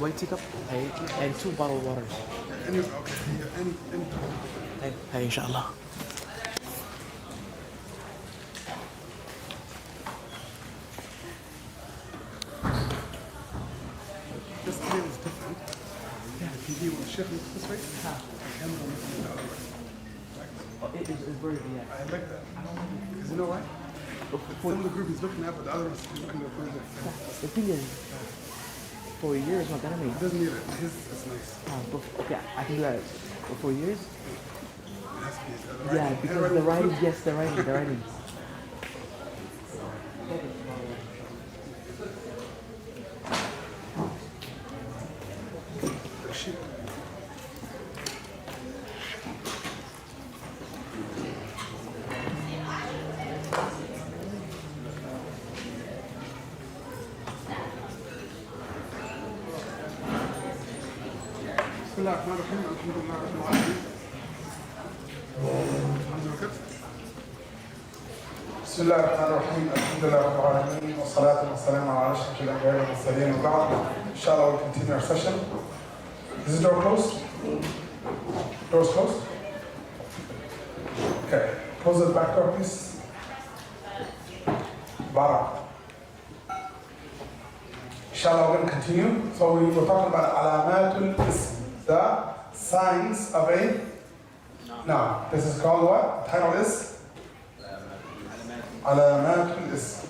white teacup and 2 bottled waters. Hey, inshallah. This today is different. Yeah. Can you want Shaykh look this way? It's very, yeah. I like that. Because you know why? Some of the group is looking at, but the other ones is looking at further. The thing is, for years, my enemy. It doesn't need it. His is nice. Okay, I can do that. For 4 years? It has to be. Yeah, because the writing, yes, the writing. بسم الله الرحمن الرحيم الحمد لله رب العالمين. بسم الله الرحمن الرحيم الحمد لله رب العالمين والصلاة والسلام على أشرف الأنبياء والمرسلين وبعد. Inshallah we'll continue our session. Is the door closed? Door's closed? Okay. Close the back door please. Barak. Inshallah we're going to continue. So we were talking about alamatul ism, the signs of a noun. This is called what? The title is alamatul ism.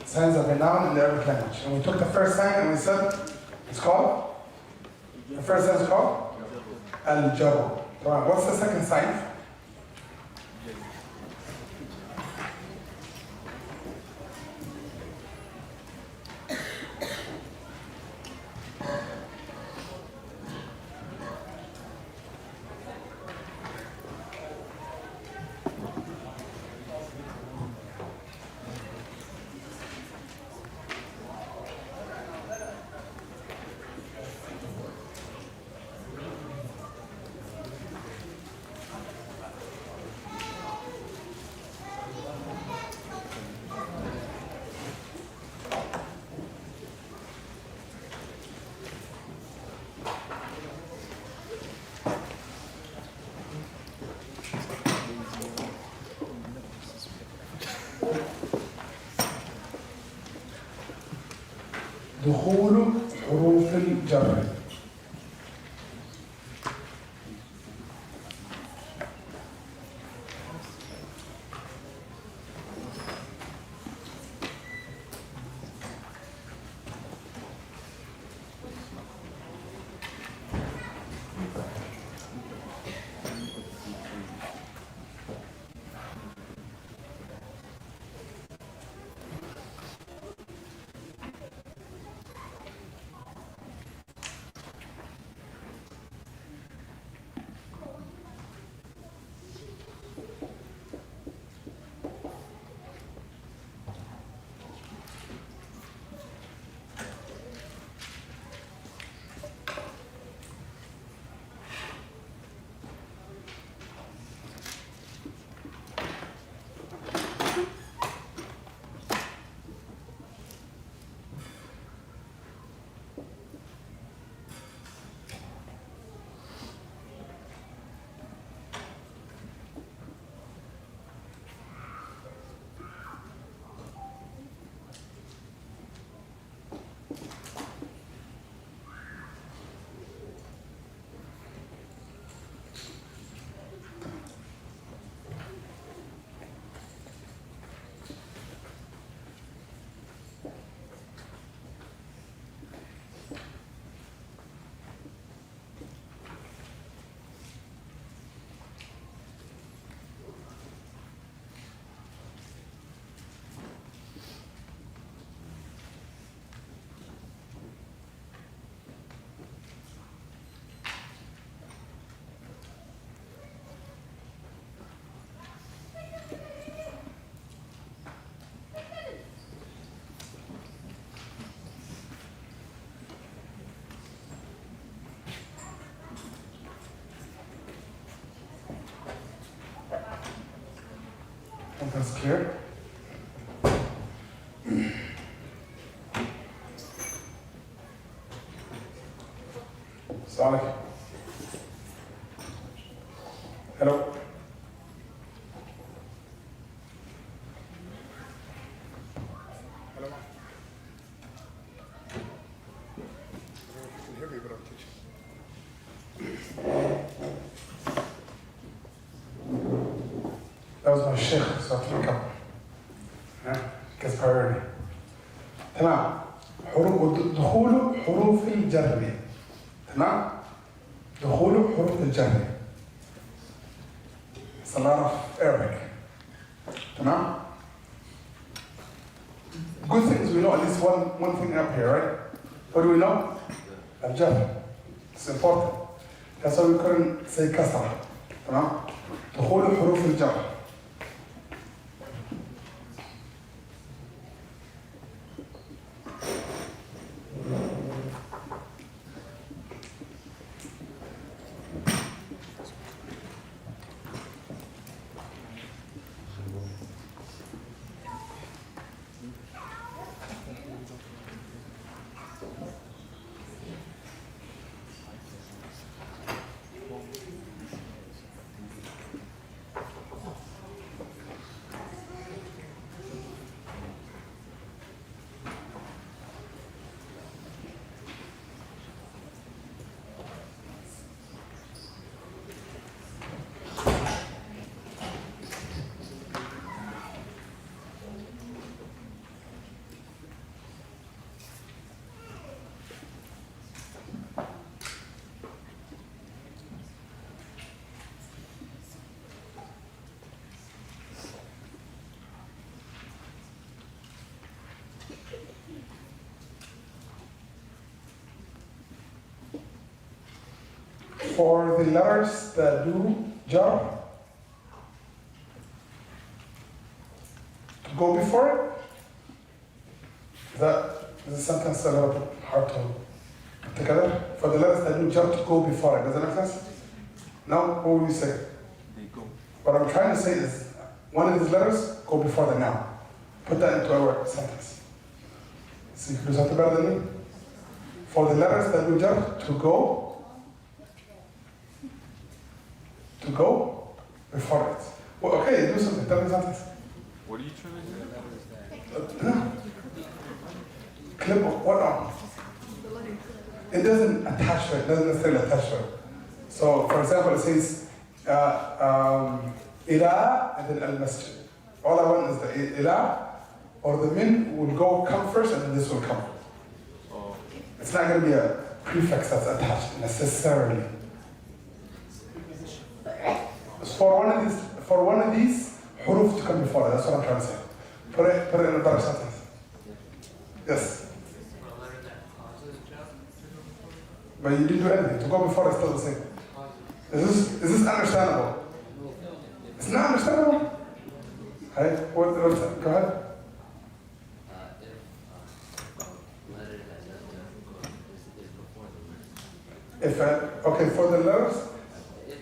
Signs of a noun in the Arabic language. And we took the first sign and we said it's called? The first sign is called? Al-Jabr. What's the second sign? دخول حروف الجر. think that's clear. Assalamu alaikum. Hello. Hello. You can hear me, but I'm teaching. That was my Shaykh, so I think I'm gets priority. تمام. دخول حروف الجر. تمام. دخول حروف الجر. It's a lot of Arabic. تمام. Good things we know at least one thing up here, right? What do we know? Al-Jar. It's important. That's why we couldn't say kasra. تمام. دخول حروف الجر. For the letters that do jar, to go before it, that is a sentence a little bit hard to put together. For the letters that do jar, to go before it, does that make sense? No? What would you say? They go. What I'm trying to say is, one of these letters, go before the noun. Put that into our sentence. See, who's better than me? For the letters that do jar, to go before it. Well, okay, do something. Tell me something. What are you trying to do? Clip of what on? It doesn't attach to it. It doesn't necessarily attach to it. So, for example, it says ila and then al-masjid. All I want is the ila or the min will go come first and then this will come. Oh. It's not going to be a prefix that's attached necessarily. For one of these huruf to come before it. That's what I'm trying to say. Put it in a better sentence. Yes. But you didn't do anything. To go before is still the same. Is this understandable? It's not understandable? Hey, go ahead. Okay, for the letters,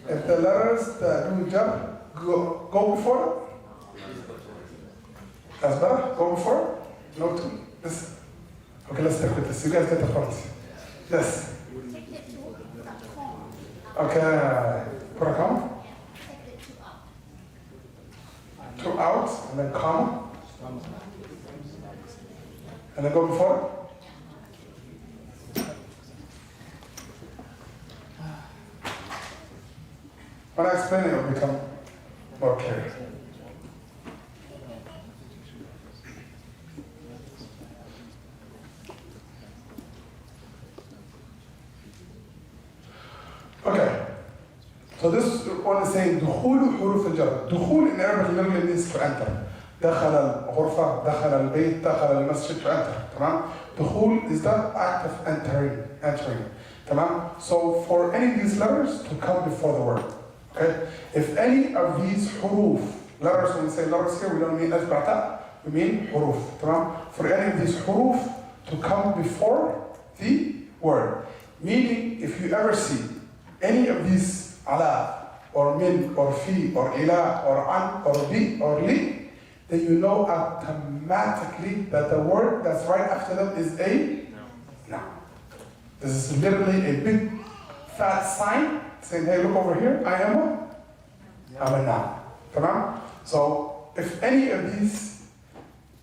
if the letters that do jar go before it, that's better? Go before it? No, this. Okay, let's stick with this. You guys get the point. Yes. Okay, put a comma. Two out, and then comma. And then go before it. When I explain it, it will become more clear. Okay. So this one is saying دخول حروف الجر. دخول in Arabic literally means to enter. دخل الغرفة, دخل البيت, دخل المسجد, to enter. تمام? دخول is the act of entering. تمام? So for any of these letters to come before the word. Okay? If any of these huruf, letters, when we say letters here, we don't mean alif ba'ta, we mean huruf. تمام? For any of these huruf to come before the word. Meaning, if you ever see any of these ala, or min, or fi, or ila, or an, or bi, or li, then you know automatically that the word that's right after them is a noun. This is literally a big fat sign saying, hey, look over here, I'm a noun. Tamam? So if any of these,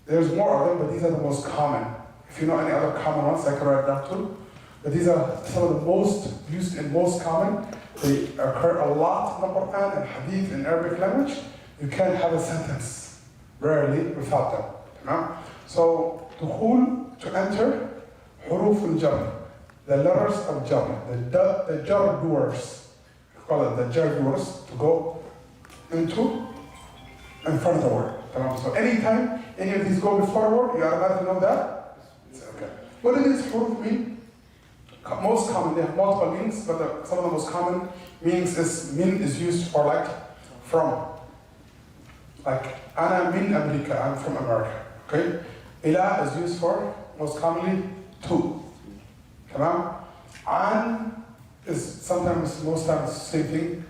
there's more of them, but these are the most common. If you know any other common ones, I can write down too. But these are some of the most used and most common. They occur a lot in the Quran and Hadith in Arabic language. You can't have a sentence, rarely, without them. Tamam? So, dukhul, to enter, huruf al-jar, the letters of jar, the jar doers, we call it the jar doers, to go into, in front of the word. Tamam? So anytime any of these go before a word, you automatically know that. It's okay. What do these huruf mean? Most common, they have multiple meanings, but some of the most common meanings is, min is used for like, from. Like, ana min America, I'm from America, okay? Ila is used for, most commonly, to. Tamam? An is sometimes, most times, same thing,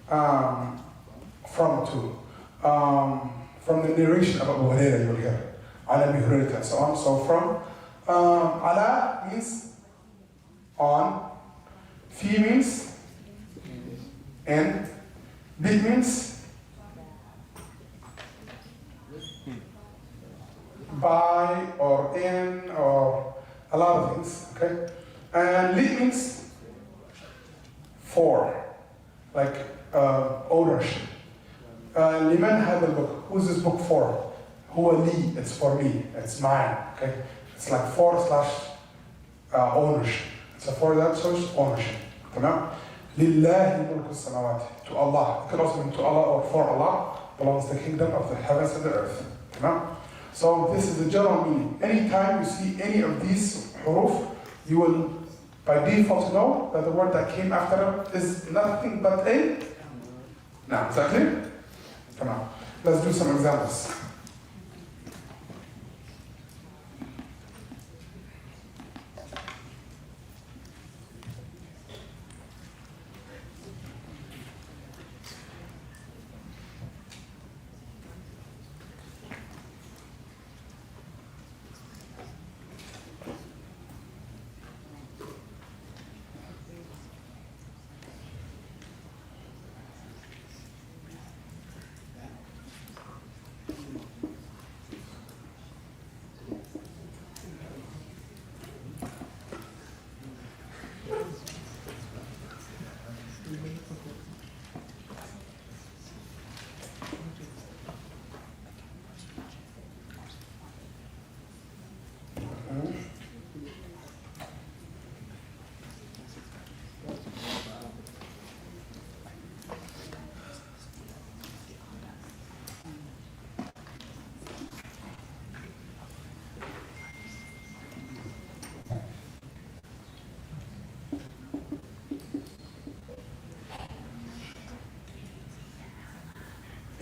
from to. From the narration of Abu Hurairah, you will hear. An Abi Hurairah, and so on. So from, ala means on, fi means in, bi means by or in or a lot of things, okay? And li means for, like ownership. Liman had a book. Who's this book for? Huwa li, it's for me, it's mine, okay? It's like for / ownership. So for that, so it's ownership. Tamam? Lillahi mulku samawati. To Allah. It could also mean to Allah or for Allah belongs the kingdom of the heavens and the earth. Tamam? So this is the general meaning. Anytime you see any of these huruf, you will by default know that the word that came after it is nothing but a noun. Is that clear? Come on. Let's do some examples.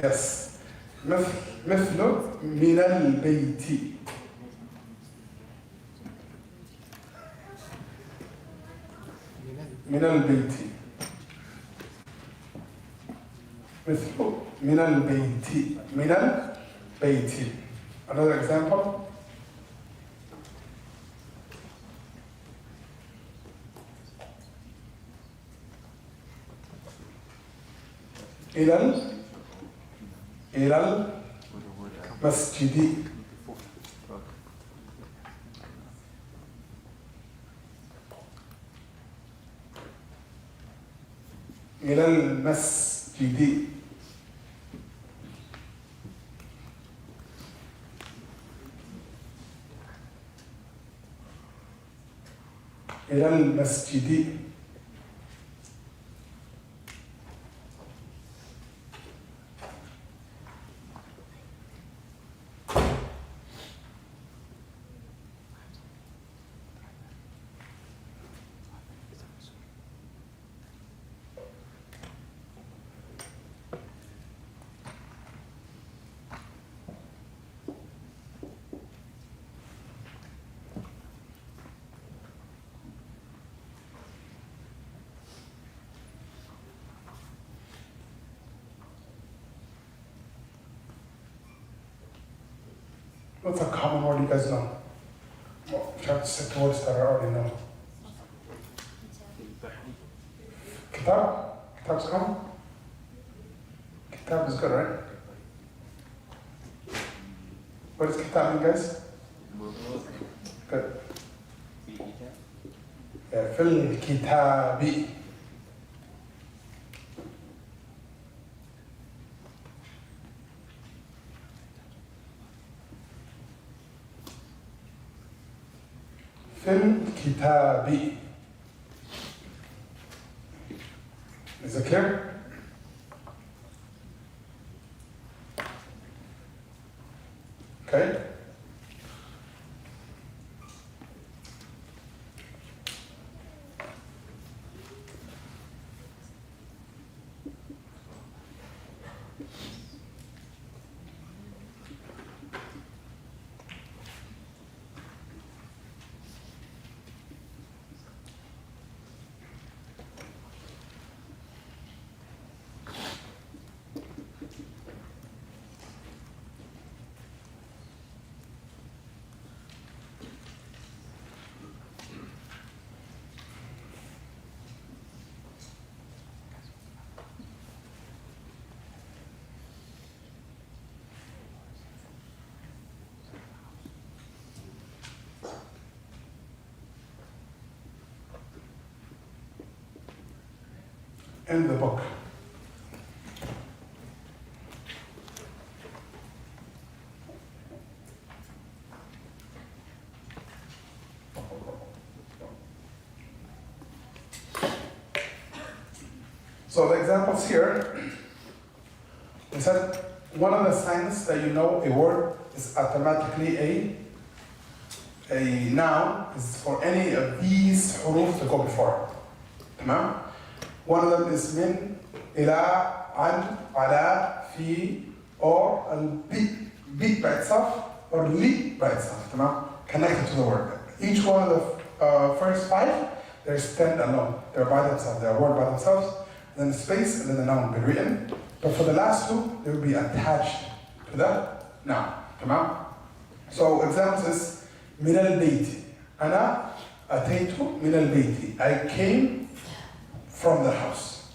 Yes. مثل من البيت. من البيت. مثل من البيت. من البيت. Another example. إلى المسجد. إلى المسجد. إلى المسجد. What's a common word you guys know? Well, try to stick to words that I already know. Kitab? Kitab's common? Kitab is good, right? What does kitab mean, guys? Good. Yeah, fil kitabi. Fil kitabi. Is it clear? Okay. In the book. So the examples here, we said one of the signs that you know a word is automatically a noun is for any of these huruf to go before it. Tamam? One of them is min, ila, an, ala, fi, or al-bi, bi by itself, or li by itself, tamam? Connected to the word. Each one of the first 5, they're stand alone. They're by themselves, they're a word by themselves, then the space, and then the noun will be written. But for the last 2, they will be attached to the noun, tamam? So examples is, min al-bayti. Ana ataytu min al-bayti. I came from the house.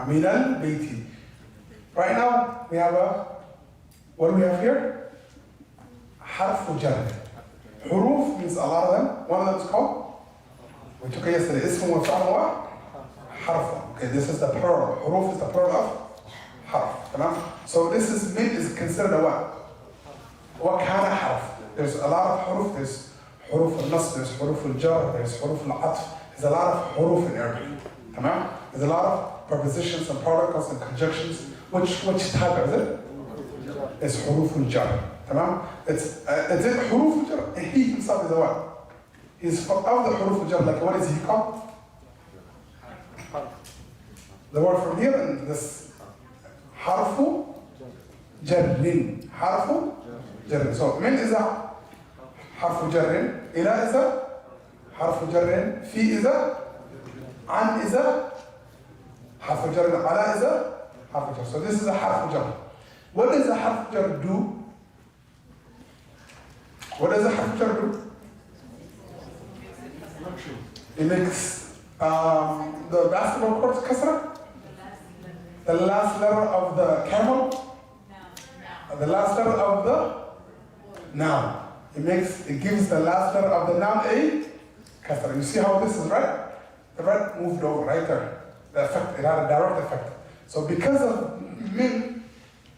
Min al-bayti. Right now, we have what do we have here? Harfu jar. Huruf means a lot of them. One of them is called, we took it yesterday, ism wa fa'al wa harf. Okay, this is the plural. Huruf is the plural of harf. So this is min is considered a what? What kind of harf? There's a lot of huruf. There's huruf al-nasb, there's huruf al-jar, there's huruf al-atf. There's a lot of huruf in Arabic. Tamam? There's a lot of prepositions and particles and conjunctions. Which type is it? It's huruf al-jar. Tamam? Is it huruf al-jar? And he himself is a what? He's of the huruf al-jar. Like what is he called? The word from here and this harfu jarrin. Harfu jarrin. So min is a harfu jarrin. Ila is a harfu jarrin. Fi is a an is a harf jar, ala is a harf jar. So this is a harf jar. What does a harf jar do? What does a harf jar do? It makes the basketball court kasra. The last letter of the camel. The last letter of the noun. It gives the last letter of the noun a kasra. You see how this is, right? The red moved over right there. The effect, it had a direct effect. So because of min,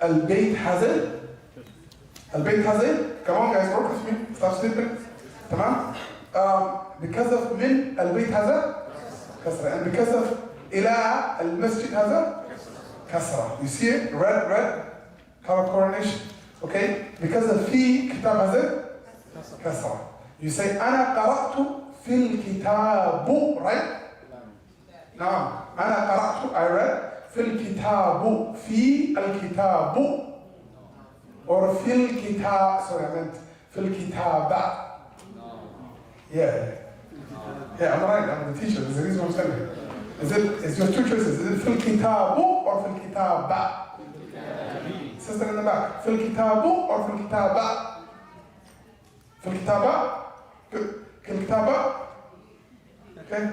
al-bayt has it. Al-bayt has it. Come on guys, work with me. Stop sleeping. Tamam? Because of min, al-bayt has a kasra. And because of ila, al-masjid has a kasra. You see it? Red, color coordination. Okay? Because of fi, kitab has it kasra. You say, ana qara'tu fil kitabu, right? نعم أنا قرأت I read في الكتاب في الكتاب or في الكتاب sorry I meant في الكتابة yeah I'm right I'm the teacher there's a reason I'm telling you is your 2 choices is it في الكتاب or في الكتابة sister in the back في الكتاب or في الكتابة في الكتابة. الكتابة. Okay.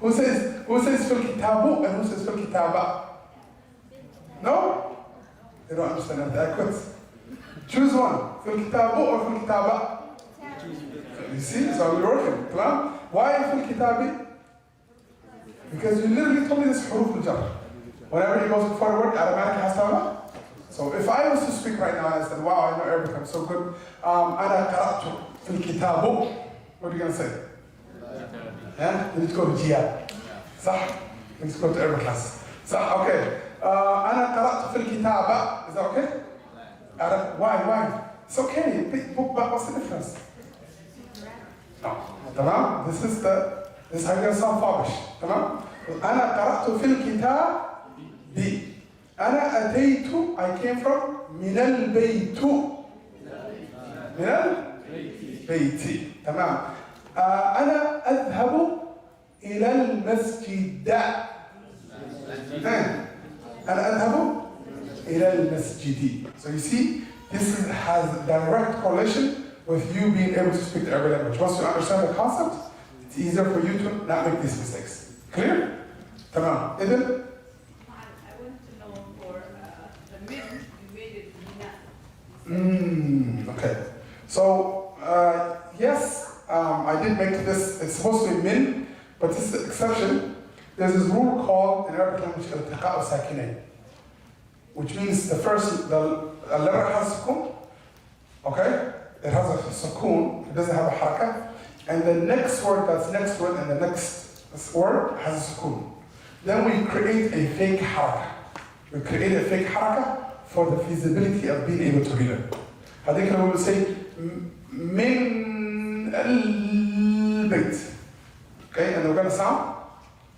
Who says في الكتابة and who says في الكتابة? No? They don't understand that. Quit. Choose one. في الكتابة or في الكتابة? You see, so we're working. تمام? Why في الكتابة? Because you literally told me this حروف الجر. Whenever he goes before a word, automatically has to have a. So if I was to speak right now and I said, wow, I know Arabic, I'm so good. أنا قرأت في الكتاب. What are you going to say? Yeah? You need to go to GIAD. صح? You need to go to Arabic class. صح? Okay. أنا قرأت في الكتابة. Is that okay? Why? It's okay. But what's the difference? No. تمام? This is how you're going to sound Fabish. تمام? أنا قرأت في الكتاب. أنا أتيت. I came from من البيت. من البيت. تمام. أنا أذهب إلى المسجد. أنا أذهب إلى المسجد. So you see, this has direct correlation with you being able to speak the Arabic language. Once you understand the concept, it's easier for you to not make these mistakes. Clear? تمام. إذن I want to know for the min, you made it mina. Okay. So, yes, I did make this, it's supposed to be min, but this is the exception. There's this rule called in Arabic language التقاء الساكنين, which means the letter has sukun, okay? It has a sukun, it doesn't have a haraka, and the next word that's next to it and the next word has a sukun. Then we create a fake haraka. We create a fake haraka for the feasibility of being able to read it. I think we will say min al-bayt. Okay, and we're going to sound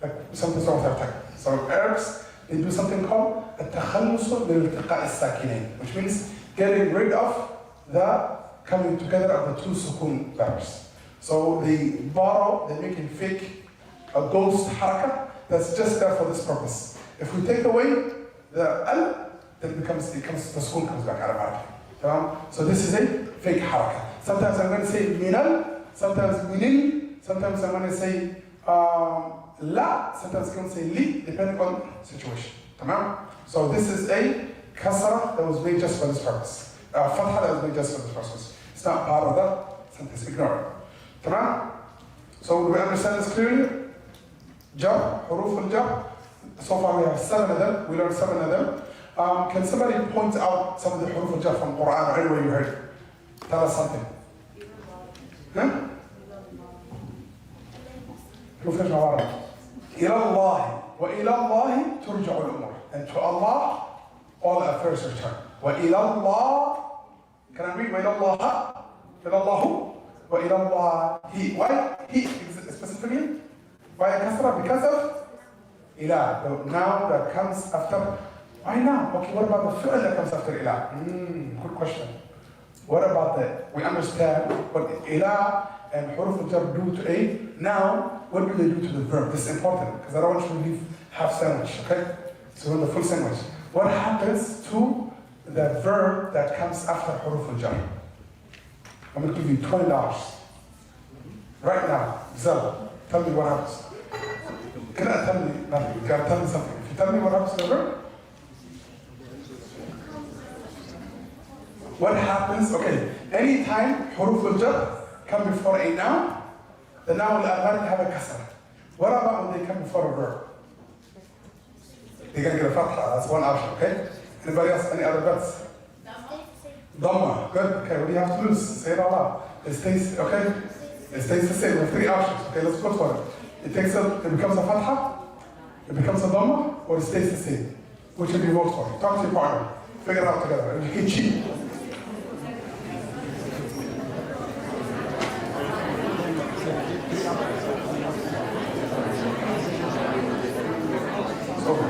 like something's wrong with our tongue. So Arabs, they do something called التخلص من التقاء الساكنين, which means getting rid of the coming together of the two sukun letters. So they make a fake, a ghost haraka that's just there for this purpose. If we take away the al, then the sukun comes back automatically. So this is a fake haraka. Sometimes I'm going to say minal, sometimes minil, sometimes I'm going to say la, sometimes I'm going to say li, depending on the situation. So this is a kasra that was made just for this purpose. Fatha that was made just for this purpose. It's not part of the sentence, ignore it. So do we understand this clearly? Jar, huruf al-jar. So far we have 7 of them. We learned 7 of them. Can somebody point out some of the huruf al-jar from Quran or anywhere you heard it? Tell us something. Huh? Huruf al-jar. إلى الله وإلى الله ترجع الأمور. And to Allah, all affairs return. وإلى الله. Can I read? وإلى الله. إلى الله. وإلى الله. He. Why? He specifically. Why a kasra? Because of ilah, the noun that comes after. Why now? Okay, what about the fi'l that comes after ilah? Good question. What about that? We understand what ilah and huruf al-jar do to a noun. What do they do to the verb? This is important because I don't want you to leave half sandwich, okay? So in the full sandwich. What happens to the verb that comes after huruf al-jar? I'm going to give you $20. Right now, Zell, tell me what happens. Can I tell me nothing? You gotta tell me something. If you tell me what happens to the verb, what happens? Okay, anytime huruf al-jar come before a noun, the noun will automatically have a kasra. What about when they come before a verb? They're gonna get a fatha. That's one option. Okay. Anybody else? Any other bets? Dhamma. Good. Okay. What do you have to lose? Say it out loud. It stays. Okay. It stays the same. We have 3 options. Okay. Let's go for it. It becomes a fatha, it becomes a dhamma, or it stays the same. Which will you vote for? Talk to your partner. Figure it out together. You can cheat. It's over.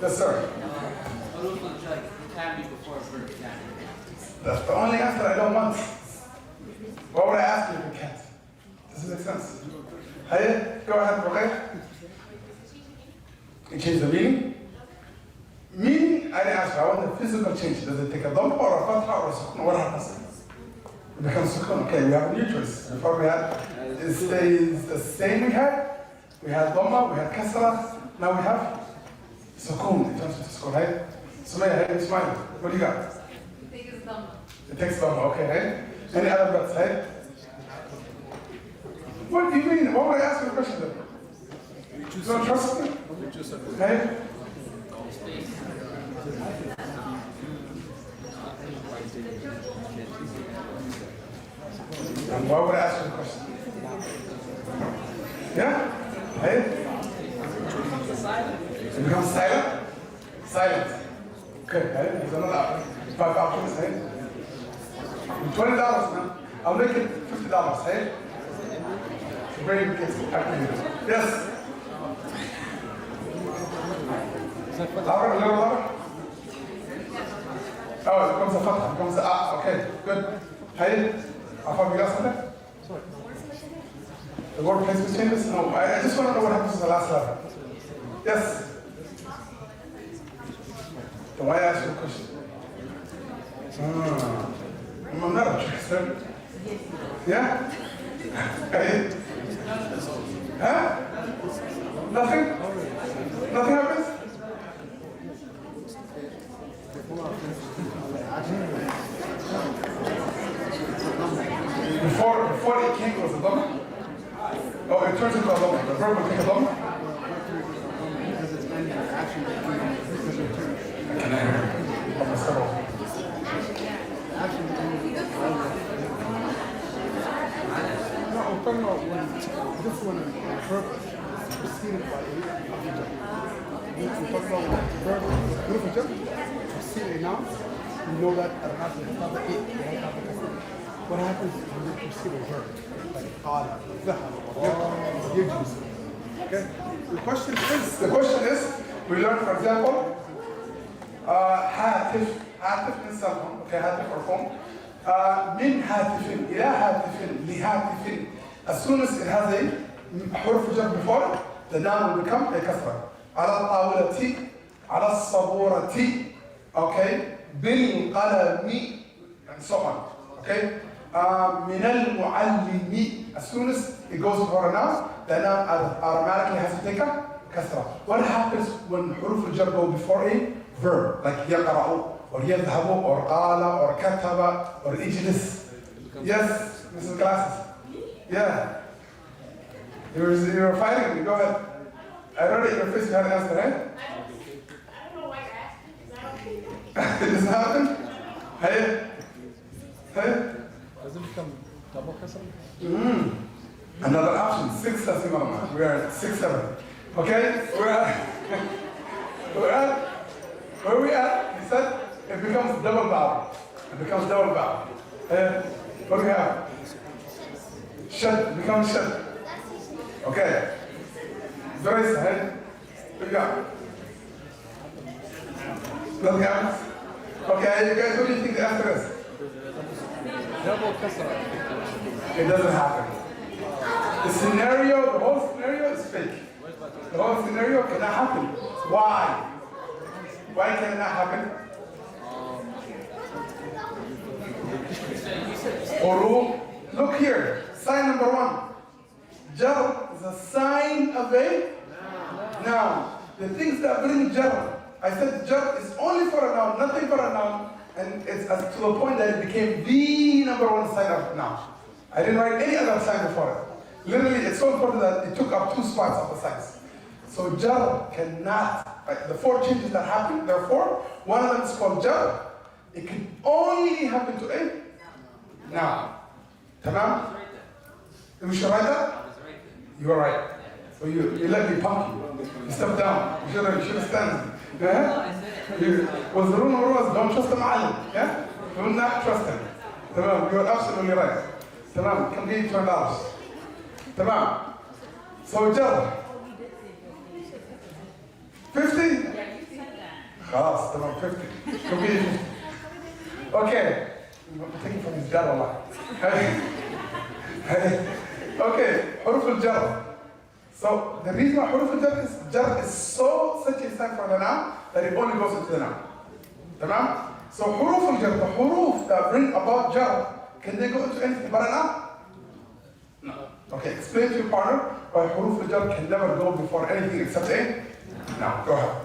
Yes, sir. Can be before a verb, can. That's the only answer I don't want. Why would I ask you if you can't? Does it make sense? Hey, go ahead, Ruqayya. You change the meaning? Meaning, I didn't ask you. I want the physical change. Does it take a dhamma or a fatha or a sukun? What happens? It becomes sukun. Okay, we have a new choice. Before we had, it stays the same we had. We had dhamma, we had kasra. Now we have sukun. It turns into sukun, right? Sumaya, hey, smile. What do you got? I think it's dhamma. It takes dhamma, okay, hey? Any other bets, hey? What do you mean? Why would I ask you a question then? You don't trust me? Hey? And why would I ask you a question? Yeah? Hey? It becomes silent? Silent. Okay, hey? There's another 5 options, hey? $20, man. I'll make it $50, hey? Brain gets activated. Yes? Louder, a little louder? Oh, it becomes a fatha, it becomes a ah. Okay, good. Hey? Afar, you got something? The word placement changes? No, I just want to know what happens to the last letter. Yes? Then why ask you a question? I'm not a trickster. Yeah? Hey? Huh? Nothing? Nothing happens? Before it came, it was a dhamma? Oh, it turns into a dhamma. The verb will take a dhamma? Because it's ending the action that you Can I hear you? I'm a settle. action that you No, I'm talking about when this one on purpose is preceded by a object. We're talking about when the verb is beautiful jump, precede a noun, you know that at an it's not the it, you don't have the customer. What happens when you precede a verb? Like qala, dhahab, or yajlis. Okay? The question is, we learned, for example, هاتف من cell phone, okay, هاتف or phone. من هاتف إلى هاتف لهاتف. As soon as it has a حرف جر before it, the noun will become a kasra. على الطاولة, على الصبورة, okay, بالقلم, and so on, okay. من المعلم. As soon as it goes before a noun, the noun automatically has to take a kasra. What happens when حروف الجر go before a verb, like يقرأ, or يذهب, or قال, or كتب, or اجلس? Yes, Mrs. Glasses. Yeah. You were fighting me. Go ahead. I read it in your face. You had an answer, right? I don't know why you're asking, because I don't think that. Did this happen? Hey? Hey? Does it become double kasra? Another option. 6 Saciid. We are at 6, 7. Okay? Where we at? He said it becomes double vowel. It becomes double vowel. What do we have? Shad. It becomes shad. Okay. Very side. What do you got? Nothing happens? Okay, you guys, what do you think the answer is? Double kasra. It doesn't happen. The scenario, the whole scenario is fake. The whole scenario cannot happen. Why? Why can it not happen? Or look here, sign number 1. Jar is a sign of a noun. The things that bring jar, I said jar is only for a noun, nothing for a noun, and it's to the point that it became the number 1 sign of noun. I didn't write any other sign before it. Literally, it's so important that it took up 2 spots of the signs. So jar cannot, like the 4 changes that happen, therefore, one of them is called jar. It can only happen to a noun. Tamam? We should write that? You are right. So you let me pump you. You step down. You should stand. Yeah? Was the rule number 1 was don't trust the ma'alim. Yeah? Do not trust him. Tamam, you are absolutely right. Tamam, come give you $20. Tamam. So jar. 50? خلاص تمام 50. Could be 50. Okay. I'm taking from his dad a lot. Okay, حروف الجر. So the reason why حروف الجر is so such a sign for the noun that it only goes into the noun. تمام? So حروف الجر, the حروف that bring about jar, can they go into anything but a noun? No. Okay, explain to your partner why حروف الجر can never go before anything except a noun. Go ahead.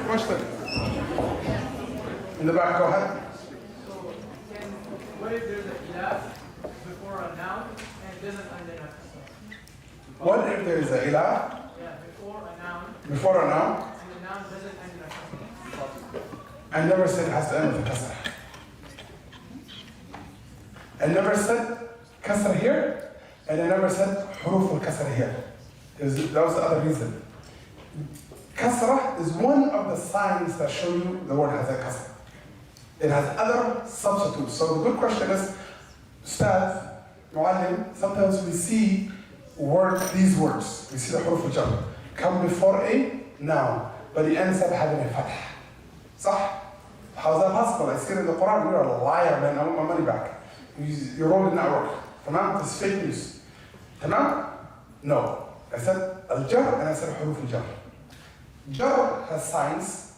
Question. In the back, go ahead. So, what if there's a ilah before a noun and it doesn't end in a kasra? What if there is a ilah Yeah, before a noun before a noun and the noun doesn't end in a kasra? and never said it has to end with a kasra? And never said kasra here, and I never said huruf al-kasra here. That was the other reason. Kasra is one of the signs that show you the word has a kasra. It has other substitutes. So the good question is, Ustad, Muallim, sometimes we see these words, we see the huruf al-jar come before a noun, but it ends up having a fatah. صح? How is that possible? I see it in the Quran, you're a liar, man, I want my money back. Your road did not work. Tamam? This is fake news. Tamam? No. I said al-jar and I said huruf al-jar. Jar has signs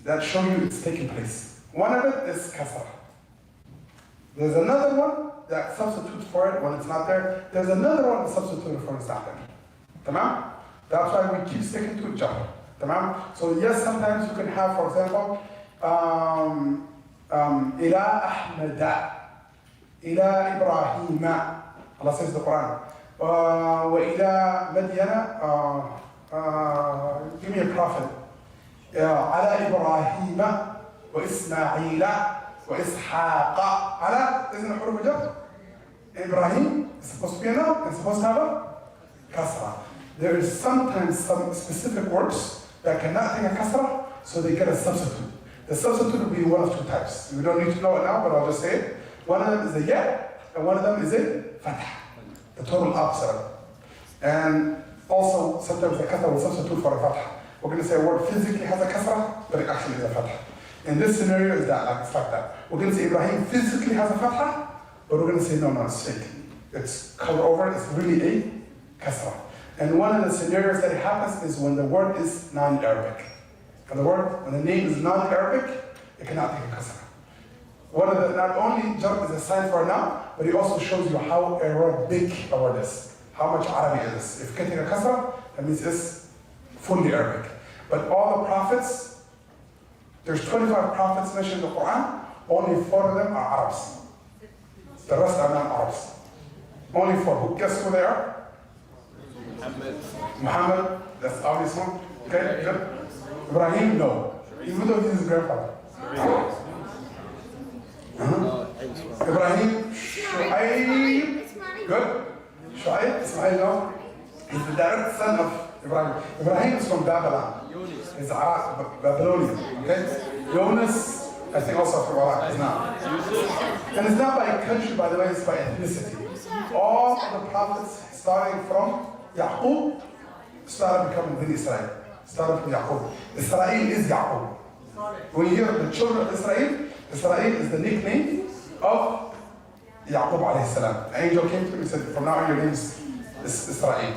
that show you it's taking place. One of it is kasra. There's another one that substitutes for it when it's not there. There's another one that substitutes for it when it's not there. Tamam? That's why we keep sticking to jar. Tamam? So yes, sometimes you can have, for example, ila Ahmada, ila Ibrahima. Allah says in the Quran. وإلى مدين give me a prophet على إبراهيم وإسماعيل وإسحاق على isn't it حروف الجر? Ibrahim is supposed to be a noun, it's supposed to have a kasra. There is sometimes some specific words that cannot take a kasra, so they get a substitute. The substitute will be one of two types. We don't need to know it now, but I'll just say it. One of them is a ya, and one of them is a fatah. The total opposite. And also, sometimes the kasra will substitute for a fatha. We're going to say a word physically has a kasra, but it actually is a fatha. In this scenario, it's like that. We're going to say Ibrahim physically has a fatha, but we're going to say no, it's fake. It's covered over, it's really a kasra. And one of the scenarios that it happens is when the word is non-Arabic. When the name is non-Arabic, it cannot take a kasra. Not only jar is a sign for a noun, but it also shows you how Arabic a word is. How much Arabic it is. If you can take a kasra, that means it's fully Arabic. But all the prophets, there's 25 prophets mentioned in the Quran, only 4 of them are Arabs. The rest are not Arabs. Only 4. Guess who they are? Muhammad, that's the obvious one. Okay, good. Ibrahim, no. Even though he's his grandfather. Ibrahim, Shu'aib, good. Shu'aib, Ismail, no. He's the direct son of Ibrahim. Ibrahim is from Babylon. He's Babylonian, okay? Yunus, I think also from Iraq, is not. And it's not by country, by the way, it's by ethnicity. All of the prophets, starting from Yaqub, started becoming Bani Israel. Started from Yaqub. Israel is Yaqub. When you hear the children of Israel, Israel is the nickname of Yaqub alayhi salam. The angel came to him and said, from now on your name is Israel.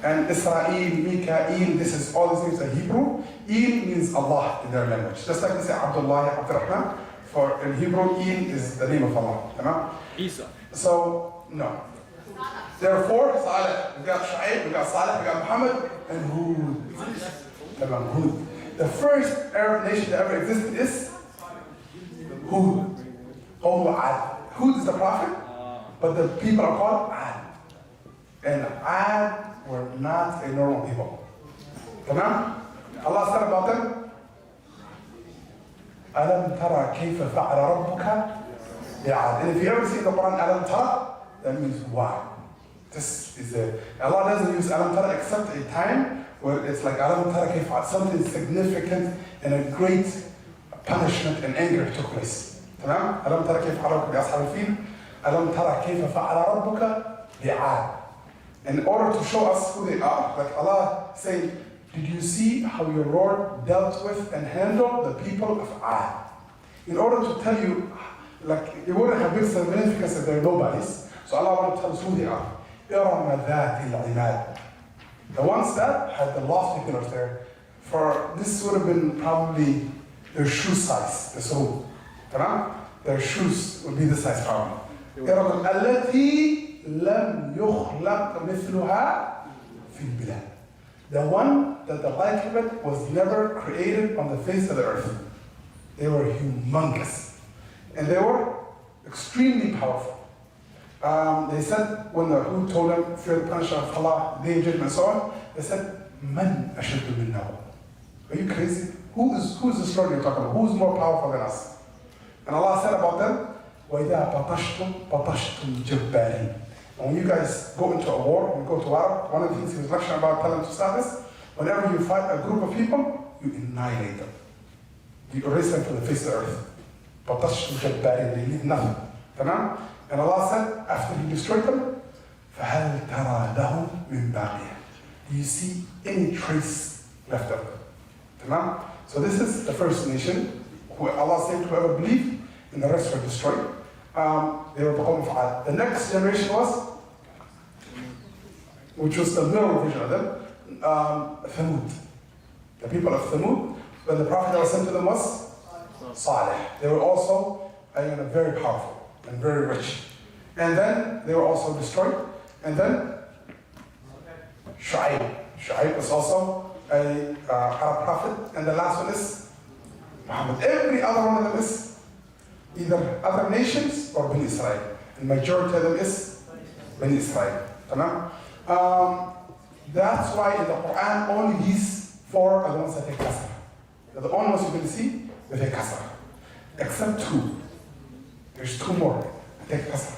And Israel, Mikael, this is all these names in Hebrew. Il means Allah in their language. Just like we say Abdullah, Abdurrahman, for in Hebrew, Il is the name of Allah. Isa. So, no. There are four, Saleh. We got Shaykh, we got Saleh, we got Muhammad, and Hud. Hud. The first Arab nation that ever existed is Hud. Hud is the prophet, but the people are called Ad. And Ad were not a normal people. Tamam? Allah said about them, Alam tara kayfa fa'ala rabbuka bi'ad. And if you ever see in the Quran Alam tara, that means wow. This is Allah doesn't use Alam tara except a time where it's like Alam tara kayfa, something significant and a great punishment and anger took place. Tamam? Alam tara kayfa fa'ala rabbuka bi'ashab al-fil. Alam tara kayfa fa'ala rabbuka bi'ad. In order to show us who they are, like Allah saying, did you see how your Lord dealt with and handled the people of Ad? In order to tell you, like, it wouldn't have been significance if they're nobodies. So Allah wanted to tell us who they are. إِرَمَ ذَاتِ الْعِمَادِ. The ones that had the lofty pillars there, for this would have been probably their shoe size, the soul. Their shoes would be this size probably. إِرَمَ الَّتِي لم يخلق مثلها في البلاد. The one that the like of it was never created on the face of the earth. They were humongous. And they were extremely powerful. They said, when the Hud told them, fear the punishment of Allah, day of judgment and so on, they said, Man ashaddu minna. Are you crazy? Who is this Lord you're talking about? Who is more powerful than us? And Allah said about them, وَإِذَا بَطَشْتُمْ بَطَشْتُمْ جَبَّارِينَ. And when you guys go into a war, you go to war, one of the things he was lecturing about, telling to start this, whenever you fight a group of people, you annihilate them. You erase them from the face of the earth. بَطَشْتُمْ جَبَّارِينَ. They leave nothing. Tamam? And Allah said, after he destroyed them, فَهَلْ تَرَى لَهُمْ مِنْ بَاقِيَةٍ. Do you see any trace left of them? Tamam? So this is the first nation, who Allah said, whoever believed, and the rest were destroyed. They were Qawm of Ad. The next generation was, which was the middle version of them, Thamud. The people of Thamud, when the Prophet that was sent to them was Saleh. They were also very powerful and very rich. And then they were also destroyed. And then Shu'aib. Shu'aib was also a Arab prophet. And the last one is Muhammad. Every other one of them is either other nations or Bani Israel. And majority of them is Bani Israel. That's why in the Quran, only these four are the ones that take kasra. They're the only ones you can see that take kasra. Except two. There's two more that take kasra.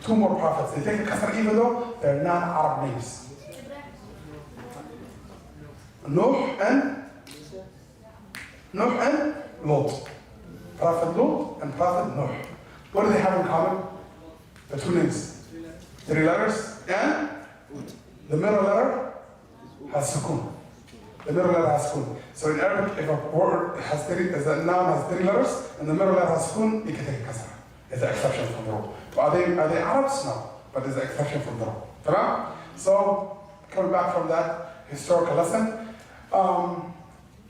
Two more prophets. They take kasra even though they're non-Arab names. Nuh and Lot. Prophet Lot and Prophet Nuh. What do they have in common? The two names. 3 letters and the middle letter has sukun. The middle letter has sukun. So in Arabic, if a word has as a noun has 3 letters and the middle letter has sukun, it can take kasra. It's an exception from the rule. Are they Arabs? No, but it's an exception from the rule. So coming back from that historical lesson,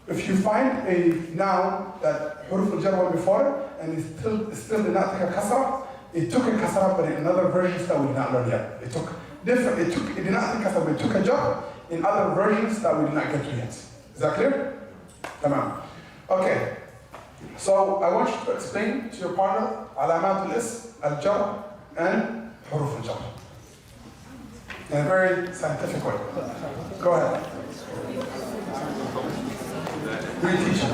if you find a noun that huruf al-jar went before it and it still did not take a kasra, it took a kasra, but in another versions that we did not learn yet. It did not take kasra, but it took a jar in other versions that we did not get to yet. Is that clear? Tamam. Okay. So I want you to explain to your partner alamat al-ism, al-jar, and huruf al-jar. In a very scientific way. Go ahead. Great teacher.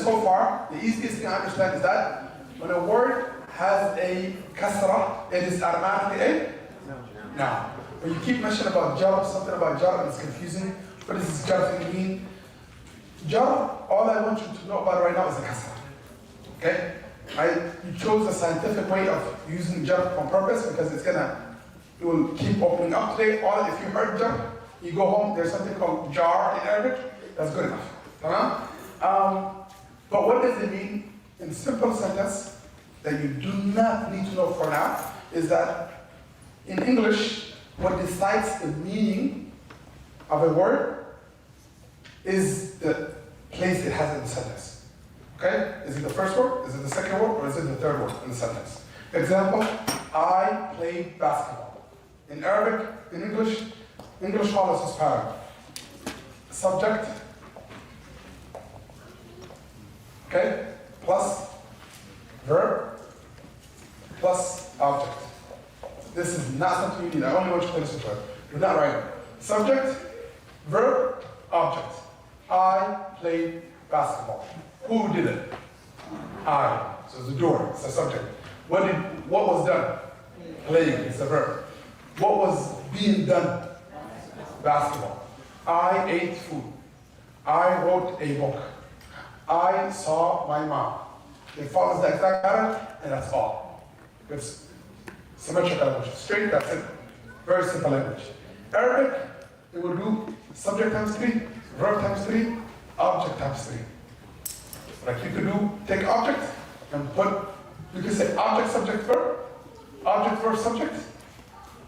So far, the easiest thing I understand is that when a word has a kasra, it is automatically a noun. When you keep mentioning about jar, something about jar, it's confusing. What does this jar thing mean? Jar, all I want you to know about right now is a kasra. Okay? You chose a scientific way of using jar on purpose because it will keep opening up today. If you heard jar, you go home, there's something called jar in Arabic. That's good enough. But what does it mean in a simple sentence that you do not need to know for now is that in English, what decides the meaning of a word is the place it has in the sentence. Okay? Is it the first word? Is it the second word? Or is it the third word in the sentence? Example, I played basketball. In Arabic, in English follows this pattern. Subject, okay, plus verb, plus object. This is not something you need. I only want you to listen to it. Do not write it. Subject, verb, object. I played basketball. Who did it? I. So it's the doer, it's the subject. What was done? Playing, it's the verb. What was being done? Basketball. I ate food. I wrote a book. I saw my mom. It follows the exact pattern, and that's all. It's symmetrical language. Straight, that's it. Very simple language. Arabic, it will do subject times 3, verb times 3, object times 3. Like you could do, take object and you can say object, subject, verb, object, verb, subject,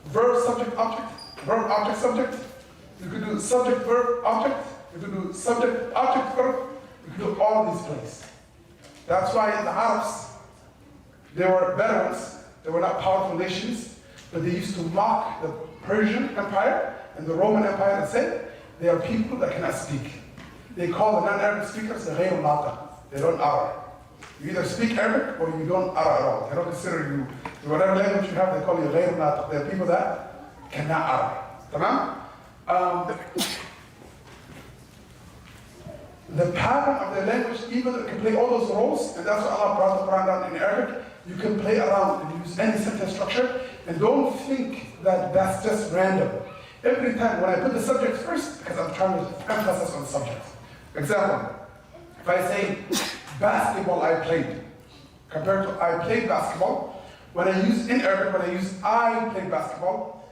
verb, subject, object, verb, object, subject, You could do subject, verb, object. You could do subject, object, verb. You could do all these plays. That's why the Arabs, they were Bedouins. They were not powerful nations, but they used to mock the Persian Empire and the Roman Empire and say, they are people that cannot speak. They call the non-Arabic speakers the غير ناطق. They don't utter. You either speak Arabic or you don't utter at all. They don't consider you, whatever language you have, they call you غير ناطق. They are people that cannot utter. Tamam? The pattern of their language, even though it can play all those roles, and that's why Allah brought the Quran down in Arabic. You can play around and use any sentence structure, and don't think that that's just random. Every time when I put the subject first, because I'm trying to emphasize on the subject. Example, if I say basketball I played, compared to I played basketball, when I use in Arabic, when I use I played basketball,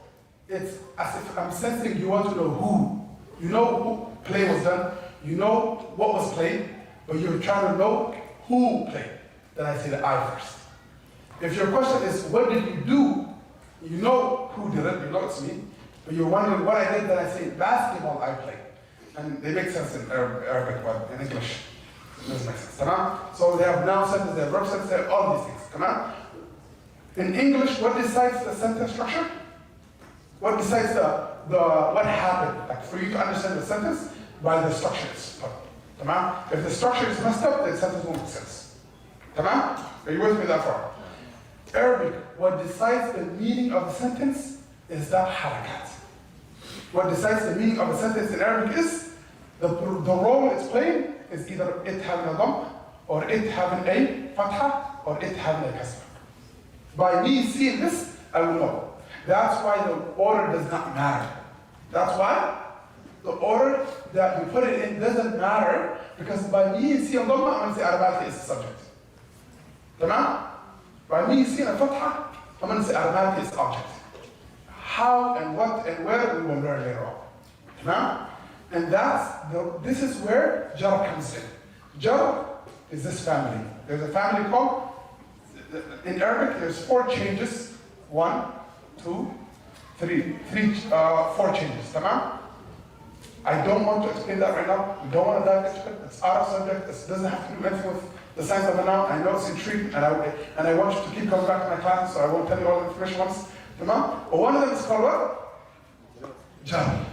it's as if I'm sensing you want to know who. You know who play was done, you know what was played, but you're trying to know who played. Then I say the I first. If your question is, what did you do? You know who did it, you know it's me, but you're wondering what I did, then I say basketball I played. And they make sense in Arabic, but in English, it doesn't make sense. Tamam? So they have noun sentence, they have verb sentence, they have all these things. Tamam? In English, what decides the sentence structure? What decides what happened? Like for you to understand the sentence, by the structure it's put. Tamam? If the structure is messed up, the sentence won't make sense. Tamam? Are you with me that far? Arabic, what decides the meaning of the sentence is the harakat. What decides the meaning of a sentence in Arabic is the role it's playing is either it having a dhamma, or it having a fatha, or it having a kasra. By me seeing this, I will know. That's why the order does not matter. That's why the order that you put it in doesn't matter, because by me seeing dhamma, I'm going to say automatically it's the subject. Tamam? By me seeing a fatha, I'm going to say automatically it's the object. How and what and where we will learn later on. Now, and this is where jar comes in. Jar is this family. There's a family called, in Arabic, there's 4 changes. 1, 2, 3, 4 changes. Tamam? I don't want to explain that right now. We don't want to dive into it. It's out of subject. It doesn't have to do anything with the science of the noun. I know it's intriguing, and I want you to keep coming back to my classes, so I won't tell you all the information once. Tamam? But one of them is called what? Jar.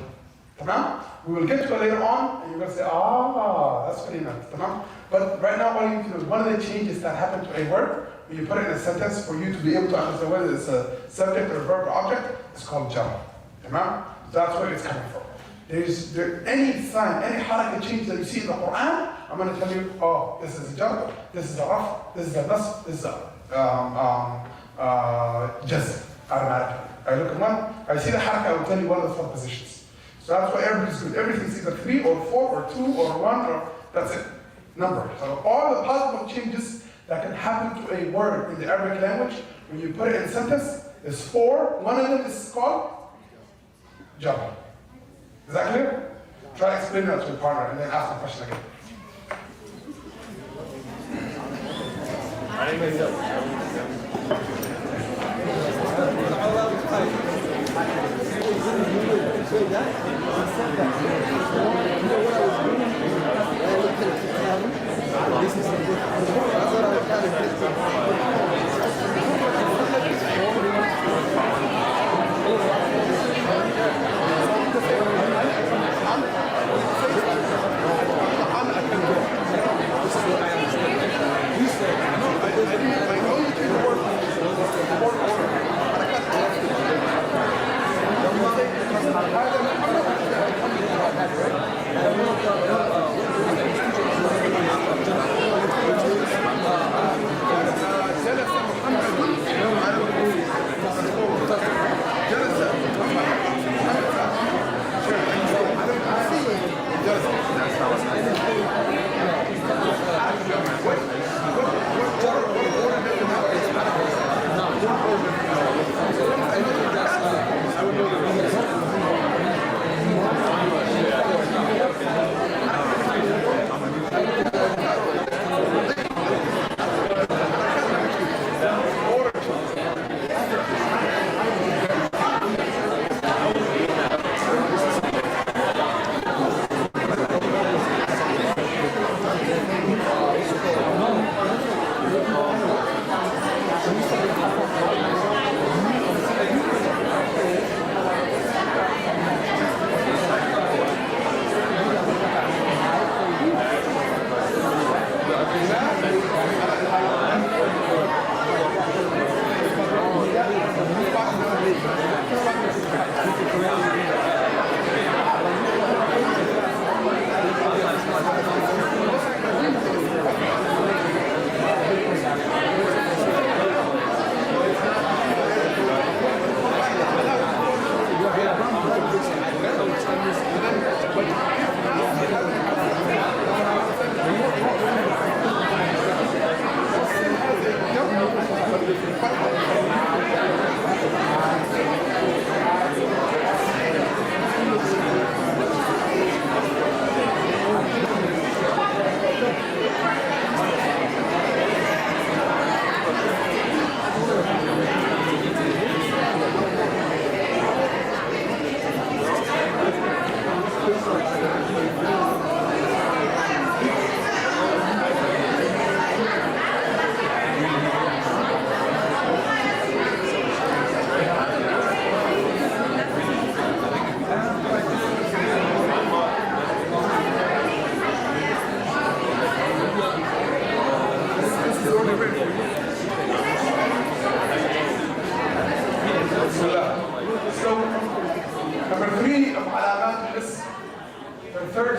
Tamam? We will get to it later on, and you're going to say, that's what he meant. Tamam? But right now, all you need to do is one of the changes that happen to a word, when you put it in a sentence for you to be able to understand whether it's a subject or a verb or object, it's called jar. Tamam? That's where it's coming from. There's any sign, any harakat change that you see in the Quran, I'm going to tell you, this is a jar, this is a raf, this is a nasb, this is a jazm. Automatically. I look at one, I see the harakat, I will tell you one of the 4 positions. So that's why everything's good. Everything's either 3 or 4 or 2 or 1 or that's it. Number. So all the possible changes that can happen to a word in the Arabic language, when you put it in a sentence, is 4. One of them is called jar. Is that clear? Try explaining that to your partner and then ask the question again.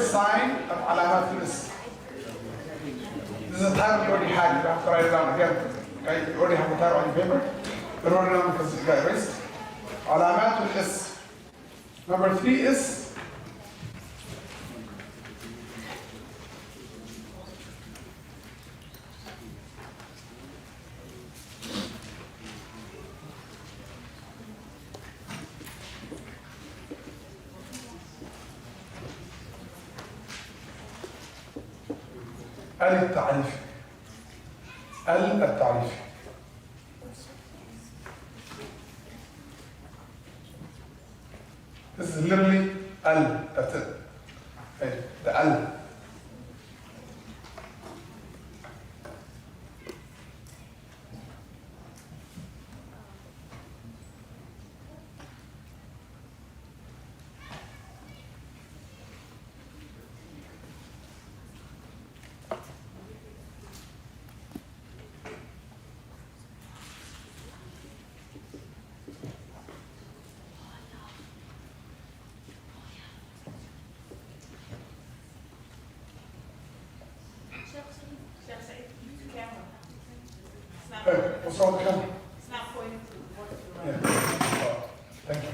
sign of alamat al-ism. This is a title you already had. You don't have to write it down again. Okay? You already have the title on your paper. You wrote it down because it got erased. Alamat al-ism. Number 3 is التعريف. التعريف. This is literally al. That's it. Okay. The al. Shaykh Saciid, use the camera. It's not, Hey, what's wrong with the camera? it's not pointing to what to Yeah. Thank you.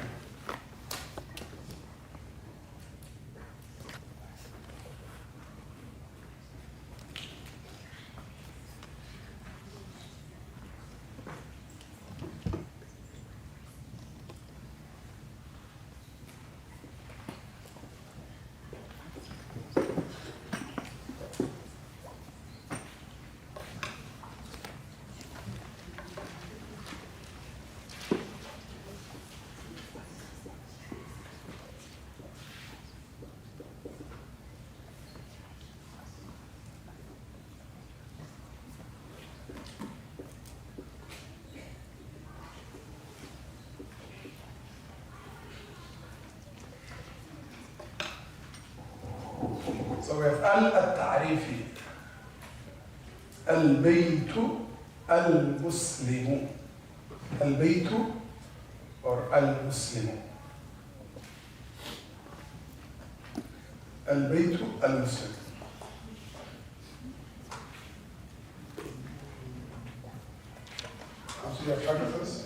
So we have al-ta'rifi. Al-baytu al-muslimu. Al-baytu or al-muslimu. Al-baytu al-muslim. So you have target for this?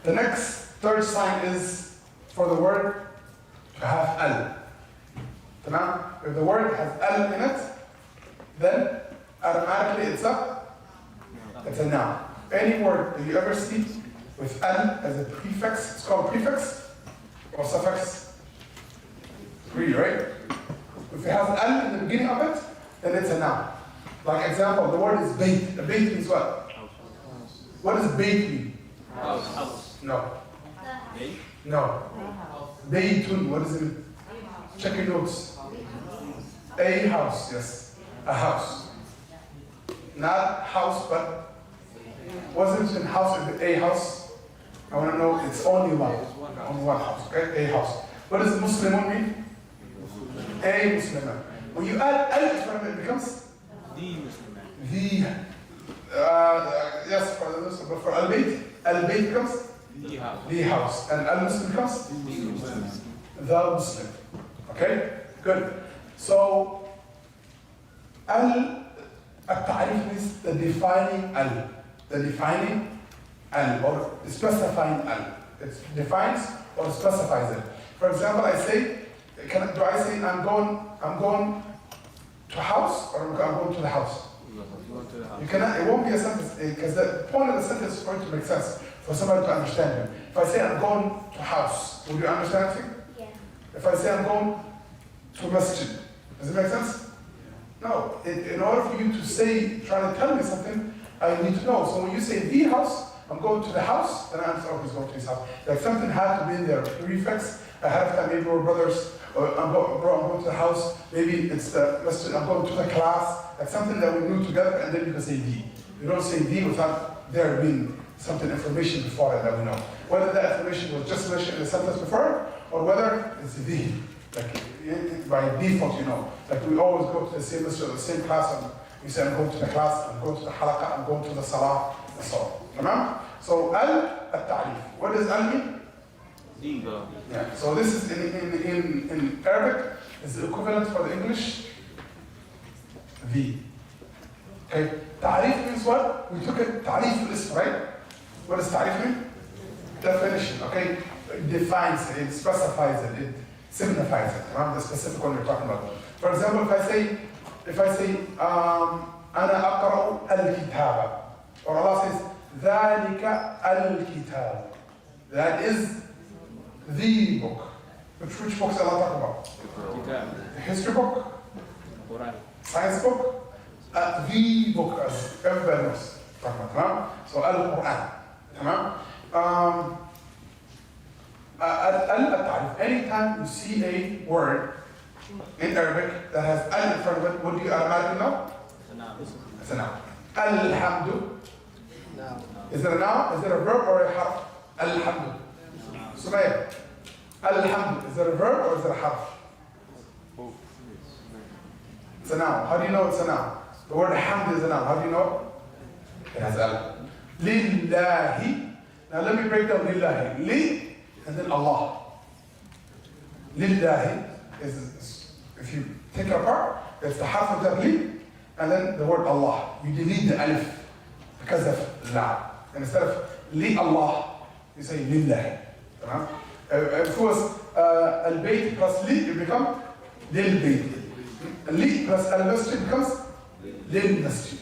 The next third sign is for the word to have al. If the word has al in it, then automatically it's a noun. Any word that you ever see with al as a prefix, it's called a prefix or suffix. Agree, right? If it has al in the beginning of it, then it's a noun. Like example, the word is bayt. A bayt means what? What does bayt mean? House. No. Gate? No. Baytun, what does it mean? Check your notes. A house, yes. A house. Not house, but wasn't it house is a house? I want to know it's only one. Only one house, okay? A house. What does Muslimun mean? A Musliman. When you add al in front of it, it becomes The Muslim. the. Yes, but for al-bayt, al-bayt becomes The house. the house, and al-Muslim becomes the Muslim. Okay, good. So al-ta'rif means the defining al, or specifying al. It defines or specifies it. For example, I say, do I say I'm going to house, or I'm going to the house? You cannot. It won't be a sentence because the point of the sentence is going to make sense for somebody to understand you. If I say I'm going to house, would you understand it? Yeah. If I say I'm going to masjid, does it make sense? No. In order for you to say, try to tell me something, I need to know. So when you say the house, I'm going to the house, then I'm saying, oh, he's going to his house. Like something had to be in there, prefix ahead of time. Maybe we're brothers. Or I'm going to the house. Maybe it's the masjid. I'm going to the class. Like something that we knew together, and then you can say the. You don't say the without there being something information before it that we know. Whether that information was just mentioned in the sentence before, or whether it's the. Like by default, you know. Like we always go to the same masjid, the same class You say, I'm going to the class, I'm going to the halaqah, I'm going to the salah, and so on. Tamam? So, al-ta'rif. What does al mean? Yeah. So this is in Arabic, is the equivalent for the English, the. Okay? Ta'rif means what? We took it, ta'rif is, right? What does ta'rif mean? Definition, okay? It defines it, it specifies it, it signifies it. Remember the specific one we're talking about. For example, if I say, أنا أقرأ الكتاب, or Allah says, ذلك الكتاب. That is the book. Which books Allah talking about? The history book? Science book? The book, as everybody knows. So Al-Quran. Al-Ta'rif. Anytime you see a word in Arabic that has al in front of it, what do you automatically know? It's a noun. Alhamdu. Is it a noun? Is it a verb or a harf? Alhamdu. Sumaya. Alhamdu. Is it a verb or is it a harf? It's a noun. How do you know it's a noun? The word hamd is a noun. How do you know? It has al. Lillahi. Now let me break down lillahi. Li and then Allah. Lillahi is, if you take it apart, it's the half of that li and then the word Allah. You delete the alif because of la. And instead of li Allah, you say lillahi. If it was al-bayt plus li, it becomes lil-bayt. Li plus al-masjid becomes lil-masjid.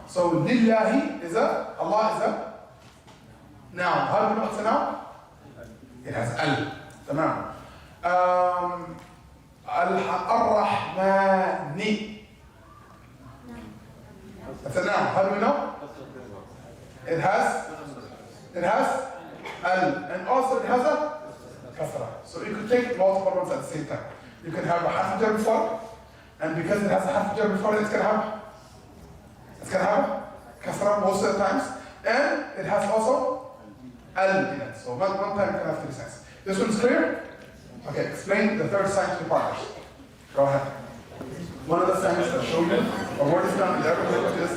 So lillahi is a, Allah is a noun. How do you know it's a noun? It has al. Tamam. Ar-Rahmani. That's a noun. How do we know? It has al. And also it has a kasra. So you could take multiple ones at the same time. You can have a half jar before, and because it has a half jar before, it's gonna have kasra most of the times, and it has also al in it. So one time it can have three signs. This one's clear? Okay, explain the third sign to the partners. Go ahead. One of the signs that show you a word is done in every language is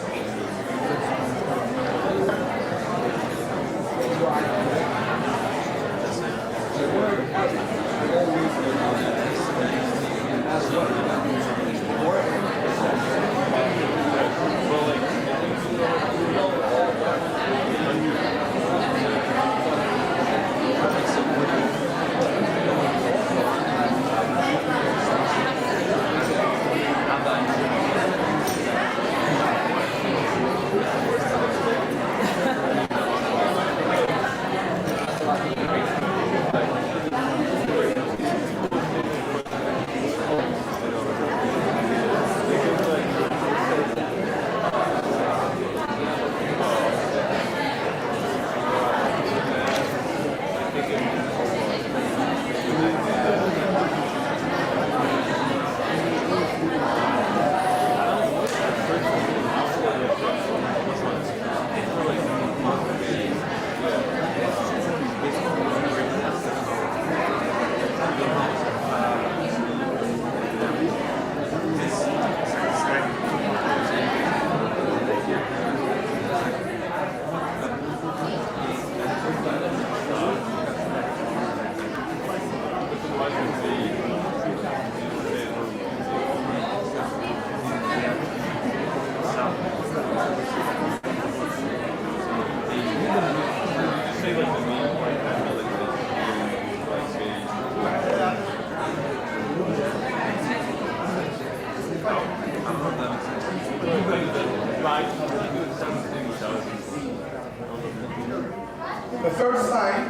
the third sign.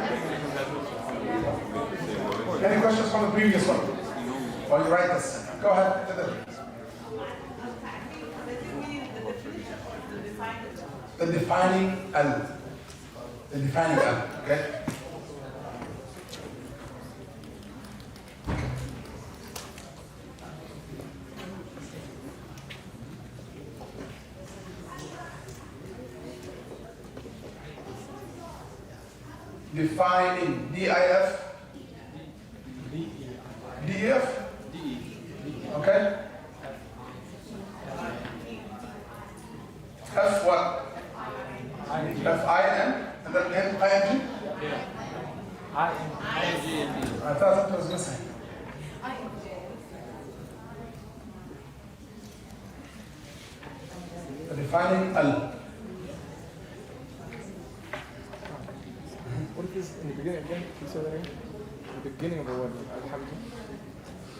Any questions from the previous one? While you write this. Go ahead. The defining al. The defining al. Okay? Defining, D-I-F, D-E-F, okay? F what? F-I-N, and then N-I-N-G? Yeah. I thought that was missing. Defining Al. What if it's in the beginning again? Can you say that again? The beginning of the word,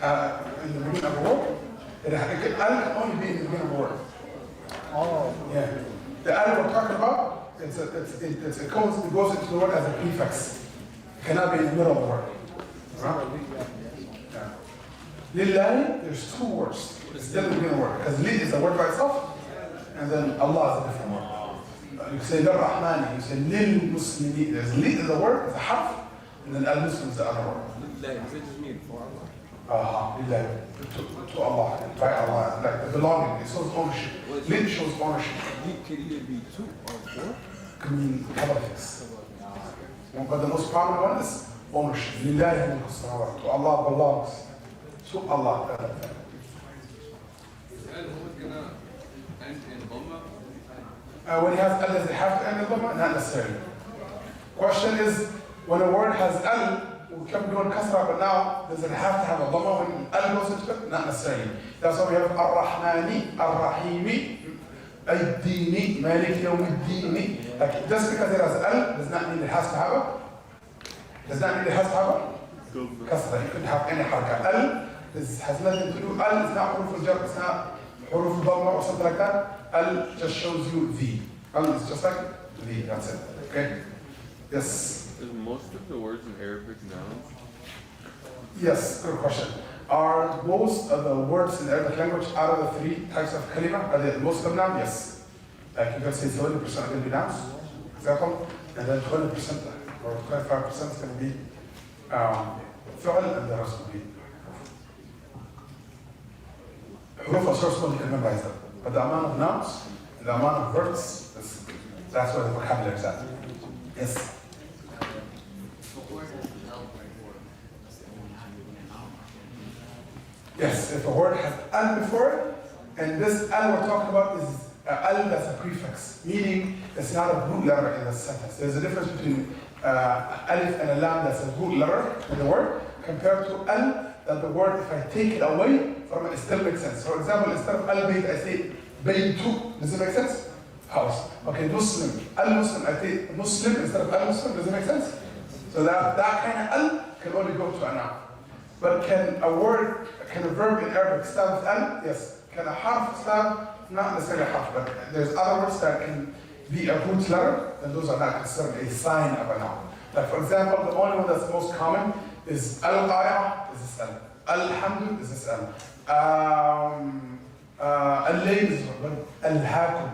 Alhamdulillah. In the beginning of a word? Al can only be in the beginning of a word. Oh. Yeah. The Al we're talking about, it goes into the word as a prefix. It cannot be in the middle of the word. Right? Yeah. Lillahi, there's two words. It's still in the beginning of the word. Because Li is a word by itself, and then Allah is a different word. You say Lil-Rahmani, you say Lil-Muslimi. There's Li is a word, it's a half, and then Al-Muslim is the other word. Does it just mean for Allah? Lillahi, to Allah, by Allah, like the belonging, it shows ownership. Lil shows ownership. Can either be 2 or 4? Can mean politics. But the most prominent one is ownership. Lillahi mulku samawat. To Allah belongs. To Allah. When he has Al, does it have to end in Dhamma? Not necessarily. Question is, when a word has Al, we kept doing kasra, but now, does it have to have a Dhamma when Al goes into it? Not necessarily. That's why we have Ar-Rahmani, Ar-Rahimi, Ad-Dini, Malik Yawm Ad-Dini. Like, just because it has Al, does not mean it has to have a? Does that mean it has to have a? Kasra. You could have any haraka. Al has nothing to do. Al is not huruf al-jar, it's not huruf al-dhamma or something like that. Al just shows you the. Al is just like the, that's it. Okay? Yes? Is most of the words in Arabic nouns? Yes, good question. Are most of the words in the Arabic language out of the 3 types of kalima, are they most of them nouns? Yes. Like you can say 70% are going to be nouns, for example, and then 20% or 25% is going to be fi'l, and the rest will be huruf or source code. You can memorize them. But the amount of nouns and the amount of verbs, that's where the vocabulary is at. Yes? Yes, if a word has al before it, and this al we're talking about is al that's a prefix, meaning it's not a root letter in the sentence. There's a difference between alif and a lam that's a root letter in the word, compared to al that the word, if I take it away from it, it still makes sense. For example, instead of al-bayt, I say baytu. Does it make sense? House. Okay, Muslim. Al-Muslim, I say Muslim instead of al-Muslim. Does it make sense? So that kind of al can only go to a noun. But can a verb in Arabic start with al? Yes. Can a harf start? Not necessarily a harf, but there's other words that can be a root letter, and those are not considered a sign of a noun. Like for example, the only one that's most common is al-qari'ah, is this al. Al-hamdu, is this al. Al-layl is this one. Al-hakum.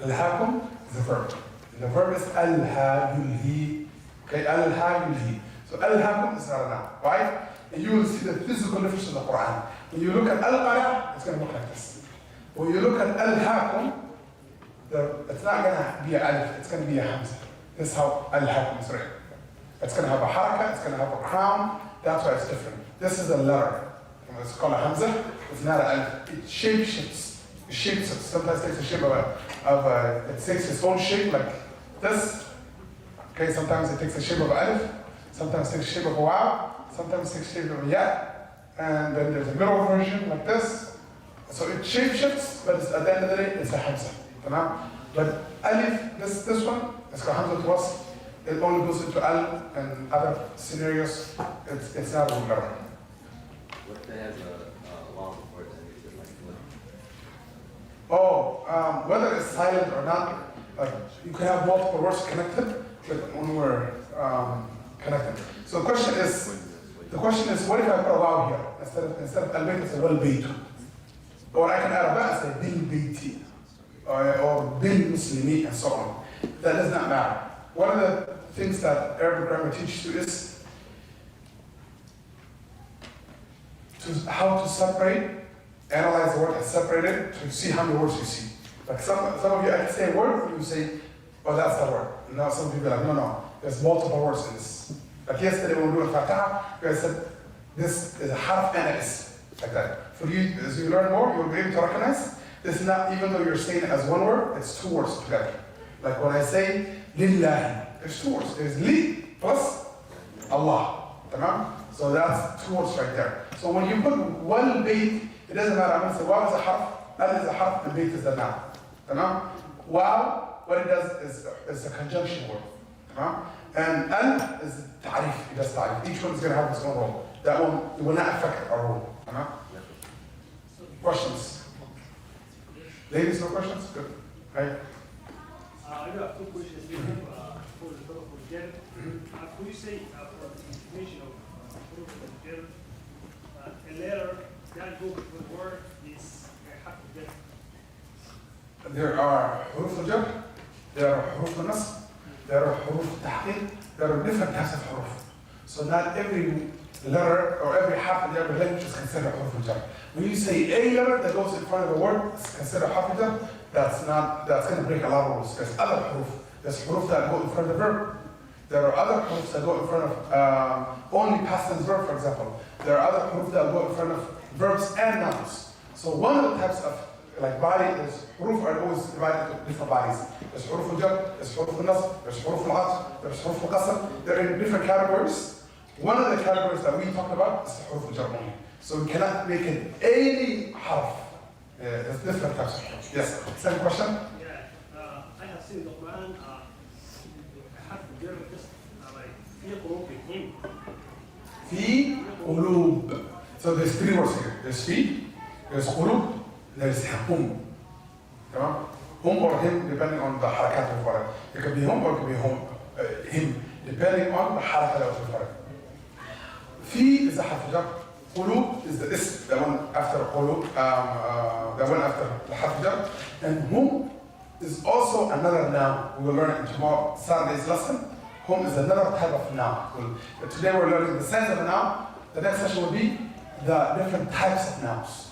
Al-hakum is a verb. And the verb is al-ha-yulhi. Okay, al-ha-yulhi. So al-hakum is not a noun. Why? And you will see the physical difference in the Quran. When you look at al-qari'ah, it's going to look like this. When you look at al-hakum, it's not going to be an alif, it's going to be a hamza. This is how al-hakum is written. It's going to have a haraka, it's going to have a crown, that's why it's different. This is a letter. It's called a hamza, it's not an alif. It shapeshifts. It shapes it. Sometimes it takes the shape it takes its own shape like this. Okay, sometimes it takes the shape of an alif, sometimes it takes the shape of a wow, sometimes it takes the shape of a ya, and then there's a middle version like this. So it shapeshifts, but at the end of the day, it's a hamza. But alif, this one, it's called hamza to wasl. It only goes into al and other scenarios. It's not a letter. What if it has a long before it, then it's just like flip? Whether it's silent or not, like you can have multiple words connected, but when we're connected. So the question is, what if I put a waw here instead of al-bayt, I say wal baytu, or I can add a ba and say bil bayti, or bil muslimi, and so on. That does not matter. One of the things that Arabic grammar teaches you is how to separate, analyze the word and separate it to see how many words you see. Like some of you, I can say a word, and you say, oh, that's the word. And now some people are like, no, there's multiple words in this. Like yesterday when we were doing Fatah, you guys said, this is a harf and a is, like that. For you, as you learn more, you will be able to recognize It's not, even though you're saying it as one word, it's two words together. Like when I say lillahi, there's two words. There's li plus Allah. Tamam? So that's two words right there. So when you put one bayt, it doesn't matter. I'm going to say waw is a harf, al is a harf, and bayt is a noun. Tamam? Waw, what it does is a conjunction word. Tamam? And al is ta'rif, it does ta'rif. Each one is going to have its own role. That one will not affect our role. Tamam? Questions? Ladies, no questions? Good. Right? I do have two questions here for the topic of GIAD. Could you say for the definition of proof of GIAD, a letter that goes before the word is a harf of GIAD? There are huruf al-jar, there are huruf al-nasb, there are huruf al-tahqiq, there are different types of huruf. So not every letter or every half in every language is considered huruf al-jar. When you say a letter that goes in front of the word, it's considered harf al-jar. That's going to break a lot of rules. There's other huruf. There's huruf that go in front of the verb. There are other huruf that go in front of only past tense verb, for example. There are other huruf that go in front of verbs and nouns. So one of the types of like body is huruf are always divided into different bodies. There's huruf al-jar, there's huruf al-nasb, there's huruf al-atf, there's huruf al-qasr. They're in different categories. One of the categories that we talked about is huruf al-jar only. So we cannot make it any harf. There's different types of harf. Yes. Second question? Yeah, I have seen the Quran, harf of GIAD just like في قلوبهم. في قلوب. So there's three words here. There's في, there's قلوب, there's hum. Tamam? Hum or him, depending on the harakat of whatever. It could be hum or it could be him, depending on the harakat of whatever. في is a harf jar. Qulub is the ism, the one after qulub, the one after the harf jar. And hum is also another noun. We will learn in tomorrow, Saturday's lesson. Hum is another type of noun. Today we're learning the sense of a noun. The next session will be the different types of nouns.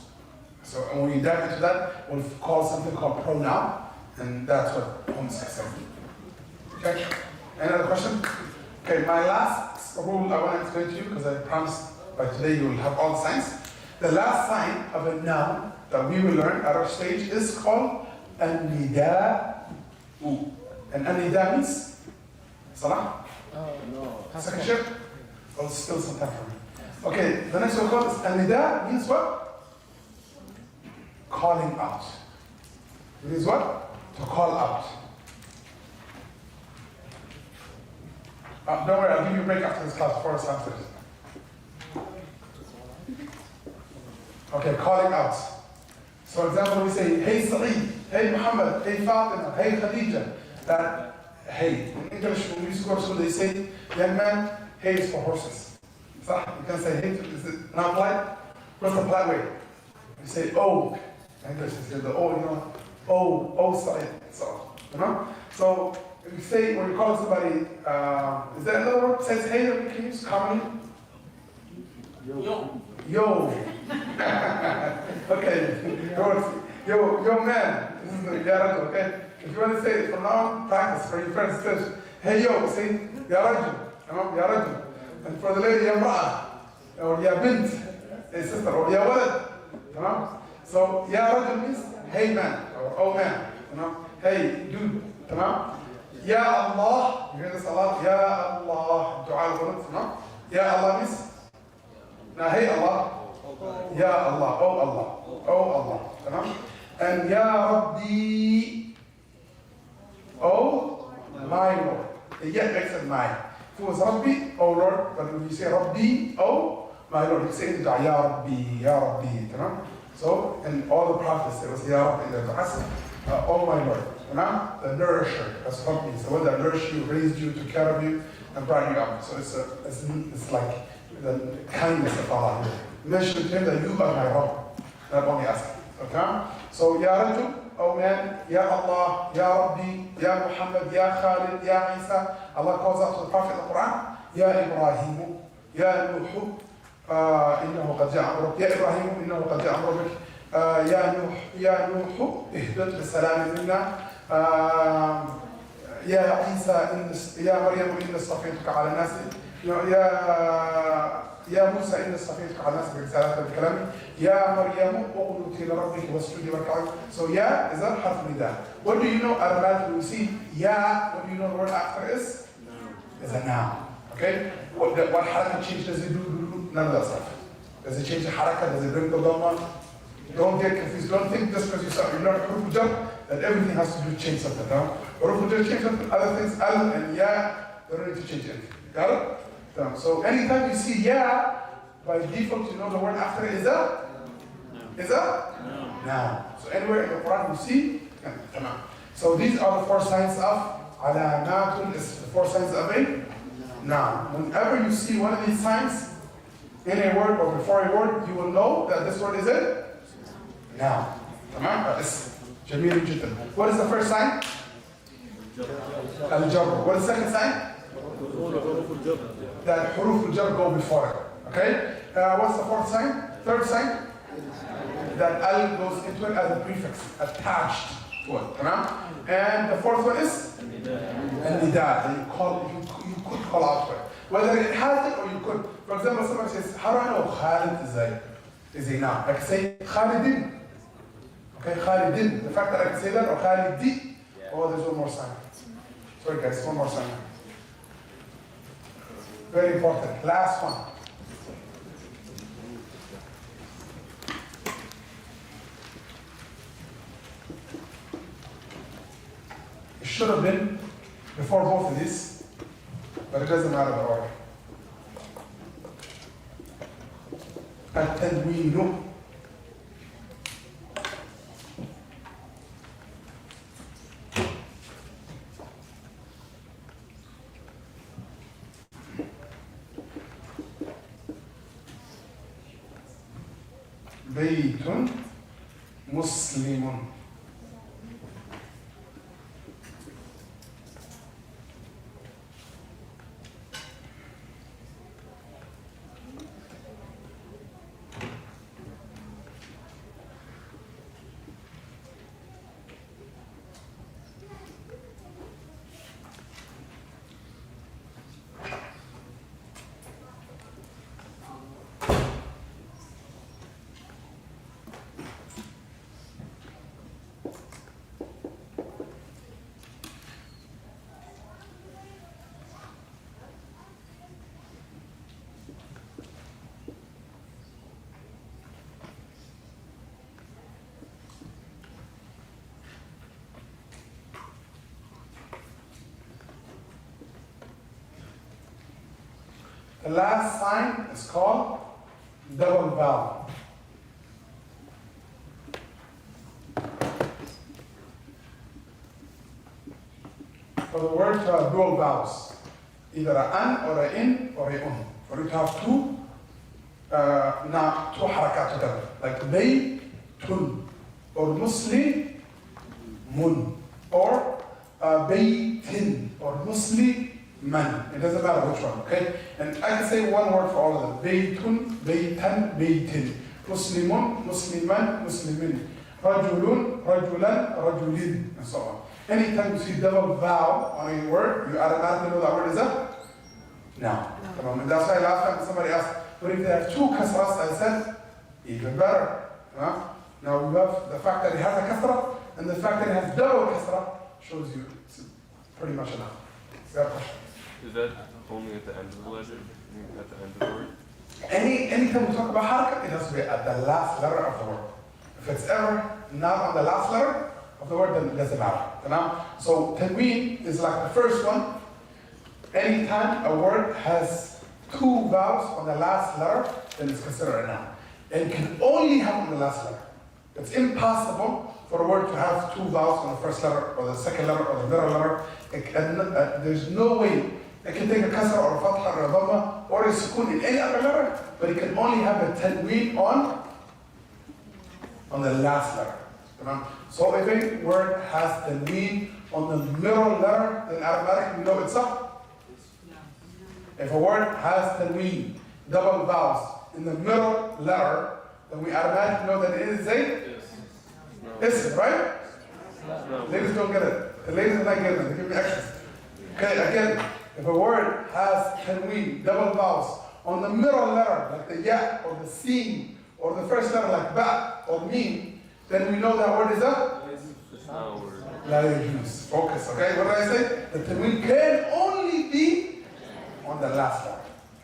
So when we dive into that, we'll call something called pronoun, and that's what hum is concerned. Okay? Any other question? Okay, my last rule I want to explain to you, because I promised by today you will have all the signs. The last sign of a noun that we will learn at our stage is called an-nida'u. And an-nida means salah? No. Second shift? Well, still some time for me. Okay, the next one called is an-nida means what? Calling out. It means what? To call out. Don't worry, I'll give you a break after this class before it's answered. Okay, calling out. So for example, we say, hey Saciid, hey Muhammad, hey Fatima, hey Khadija. That hey. In English, when we used to go to school, they say, young man, hey is for horses. So you can say hey, is it not polite? What's the polite way? You say oh. In English, they say the oh, you know, oh Saciid. So, you know? So if you say, when you call somebody, is there another word that says hey that we can use commonly? Yo. Okay. Yo man. This is the Yaraj, okay? If you want to say it from now on, practice for your friends too. Hey yo, say Yaraj. Yaraj. And for the lady, Ya Mra'a. Or Ya Bint. Hey sister. Or Ya Walad. So Yaraj means hey man. Or oh man. Hey dude. Ya Allah. You hear this a lot? Ya Allah. Dua al-Qunut. Ya Allah means now, hey Allah, Ya Allah, oh Allah, and Ya Rabbi, oh my Lord. Yet makes it mine. If it was Rabbi, oh Lord, but when you say Rabbi, oh my Lord, you say it Ya Rabbi, Ya Rabbi. So, in all the prophets, it was Ya Rabbi, oh my Lord. The nourisher, that's Rabbi. So when that nourished you, raised you, took care of you, and brought you up. So it's like the kindness of Allah here. Mention to him that you are my Rabb, not only us. Okay? So, Ya Rajul, oh man, Ya Allah, Ya Rabbi, Ya Muhammad, Ya Khalid, Ya Isa. Allah calls out to the Prophet in the Quran, Ya Ibrahim, Ya Nuh, إنه قد جاء أمرك يا إبراهيم إنه قد جاء أمرك يا نوح اهبط بسلام منا يا عيسى يا مريم إني اصطفيتك على الناس يا يا موسى إن اصطفيتك على الناس برسالتي بكلامي يا مريم اقنتي لربك واسجدي واركعي. So ya is a harf nida. What do you know automatically? We see ya, what do you know the word after is? Is a noun. Okay? What haraka change does it do? None of that stuff. Does it change the haraka? Does it bring the dhamma? Don't get confused. Don't think just because you learn huruf al-jar that everything has to do change something. No? Huruf al-jar change something. Other things, al and ya, they don't need to change anything. Got it? So anytime you see ya, by default you know the word after is a? Is a? Noun. So anywhere in the Quran you see, tamam. So these are the 4 signs of alamatul, is the 4 signs of a noun. Whenever you see one of these signs in a word or before a word, you will know that this word is a noun. Tamam? Jameel jiddan. What is the first sign? Al-Jabr. What is the second sign? That huruf al-jar go before it. Okay? What's the 4th sign? 3rd sign? That al goes into it as a prefix, attached to it. And the 4th one is? Al-nida. You could call out to it. Whether it has it or you could. For example, somebody says, how do I know Khalid is a noun? I can say Khalidin. Okay, Khalidin. The fact that I can say that, or Khalidi. Oh, there's one more sign. Sorry guys, one more sign. Very important. Last one. It should have been before both of these, but it doesn't matter the order. التنوين. بيت مسلم. The last sign is called double vowel. For the word to have dual vowels, either an or in or un. For it to have two harakat together, like baytun or muslimun or baytin or musliman. It doesn't matter which one, okay? And I can say one word for all of them. Baytun, baytan, baytin. Muslimun, musliman, muslimin. Rajulun, rajulan, rajulin, and so on. Anytime you see double vowel on a word, you automatically know that word is a noun. And that's why last time somebody asked, but if they have 2 kasras, I said, even better. Now we have the fact that it has a kasra, and the fact that it has double kasra shows you it's pretty much enough. Is that only at the end of the letter? At the end of the word? Anytime we talk about haraka, it has to be at the last letter of the word. If it's ever not on the last letter of the word, then it doesn't matter. So tanween is like the first one. Anytime a word has 2 vowels on the last letter, then it's considered a noun. And it can only have on the last letter. It's impossible for a word to have 2 vowels on the first letter or the second letter or the middle letter. There's no way it can take a kasra or a fatha or a dhamma or a sukun in any other letter, but it can only have a tanween on the last letter. So if a word has tanween on the middle letter, then automatically we know it's up. If a word has tanween, double vowels, in the middle letter, then we automatically know that it is a ism, right? Ladies don't get it. The ladies are not getting it. They give me extras. Okay, again, if a word has tanween, double vowels, on the middle letter, like the ya or the sin, or the first letter like ba or mim, then we know that word is a It's not a word. la yajuz. Focus, okay? What did I say? The tanween can only be on the last letter.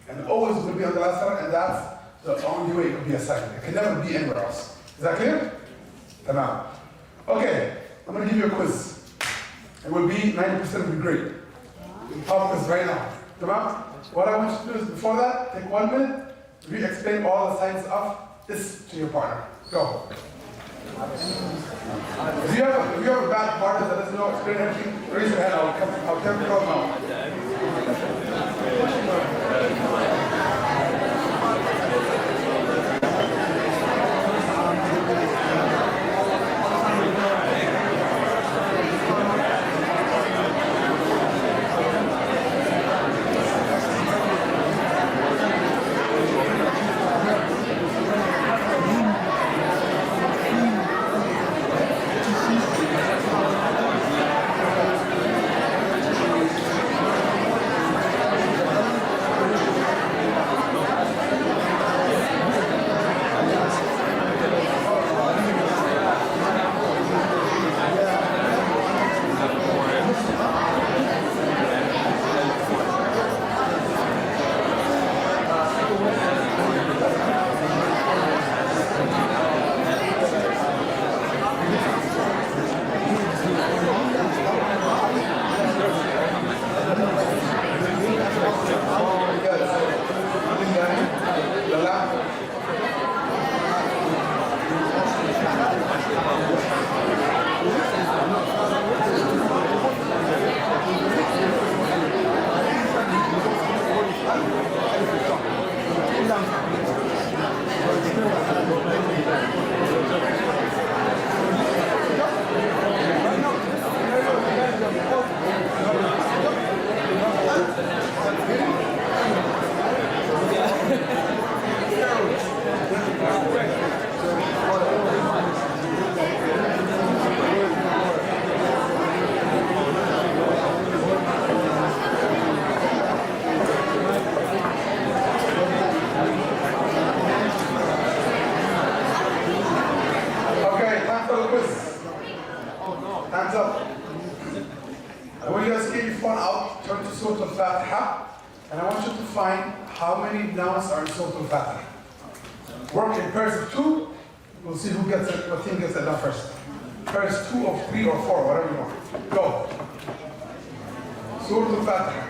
And always will be on the last letter, and that's the only way it could be a second. It can never be anywhere else. Is that clear? Tamam. Okay, I'm going to give you a quiz. It will be 90% of the grade. Pop quiz right now. Tamam? What I want you to do is, before that, take 1 minute, re-explain all the signs of this to your partner. Go. If you have a bad partner that doesn't know explain everything, raise your hand. I'll come now. Hands up. I want you guys to get your phone out, turn to Surah Al-Fatiha, and I want you to find how many nouns are in Surah Al-Fatiha. Work in pairs of 2. We'll see who gets it, what team gets it done first. Pairs 2 or 3 or 4, whatever you want. Go. Surah Al-Fatiha.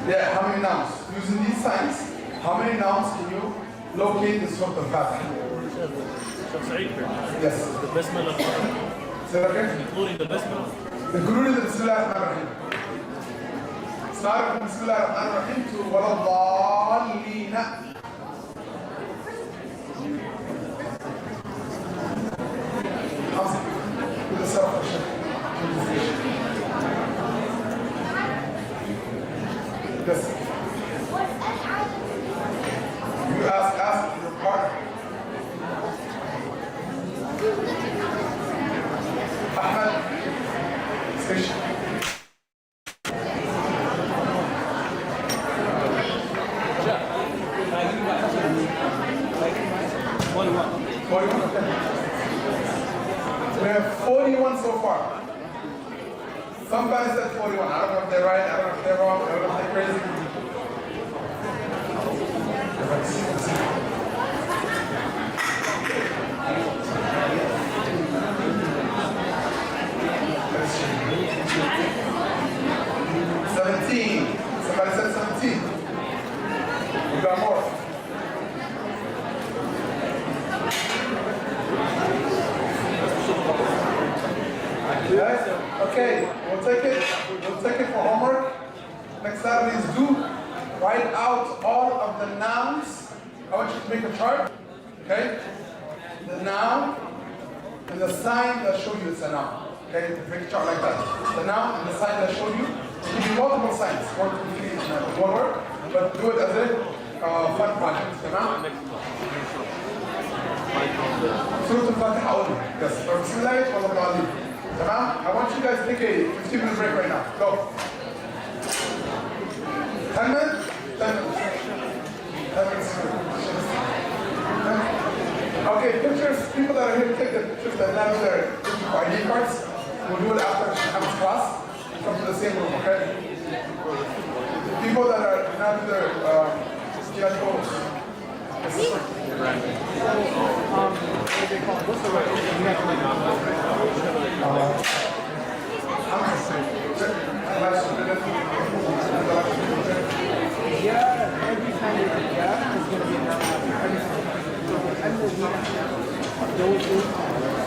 Yeah, how many nouns? Using these signs, how many nouns can you locate in Surah Al-Fatiha? Yes. The Bismillah. Say that again? Including the Bismillah. Including the Bismillah ar-Rahman ar-Rahim. Start with Bismillah ar-Rahman ar-Rahim to Wala-Dhalina. With the self-worship. Yes. You ask your partner. Ahmed, station. We have 41 so far. Somebody said 41. I don't know if they're right, I don't know if they're wrong, I don't know if they're crazy. Somebody said 17. We got more. Yes? Okay, we'll take it for homework. Next Saturday is due. Write out all of the nouns. I want you to make a chart. Okay? The noun and the sign that show you it's a noun. Okay? Make a chart like that. The noun and the sign that show you. Give you multiple signs. 1, 2, 3, one word. But do it as a fun project. Tamam? Surah Al-Fatiha only. Yes. Bismillah, Tamam? I want you guys to take a 15-minute break right now. Go. 10 minutes? 10 minutes. 10 minutes. Okay, pictures, people that are here to take the pictures that have their ID cards, we'll do it after Hamid's class. Come to the same room, okay? People that are not their GIAD goals. What do they call it? What's the right? Yeah, every time we do that, it's going to be an hour. Every time. So,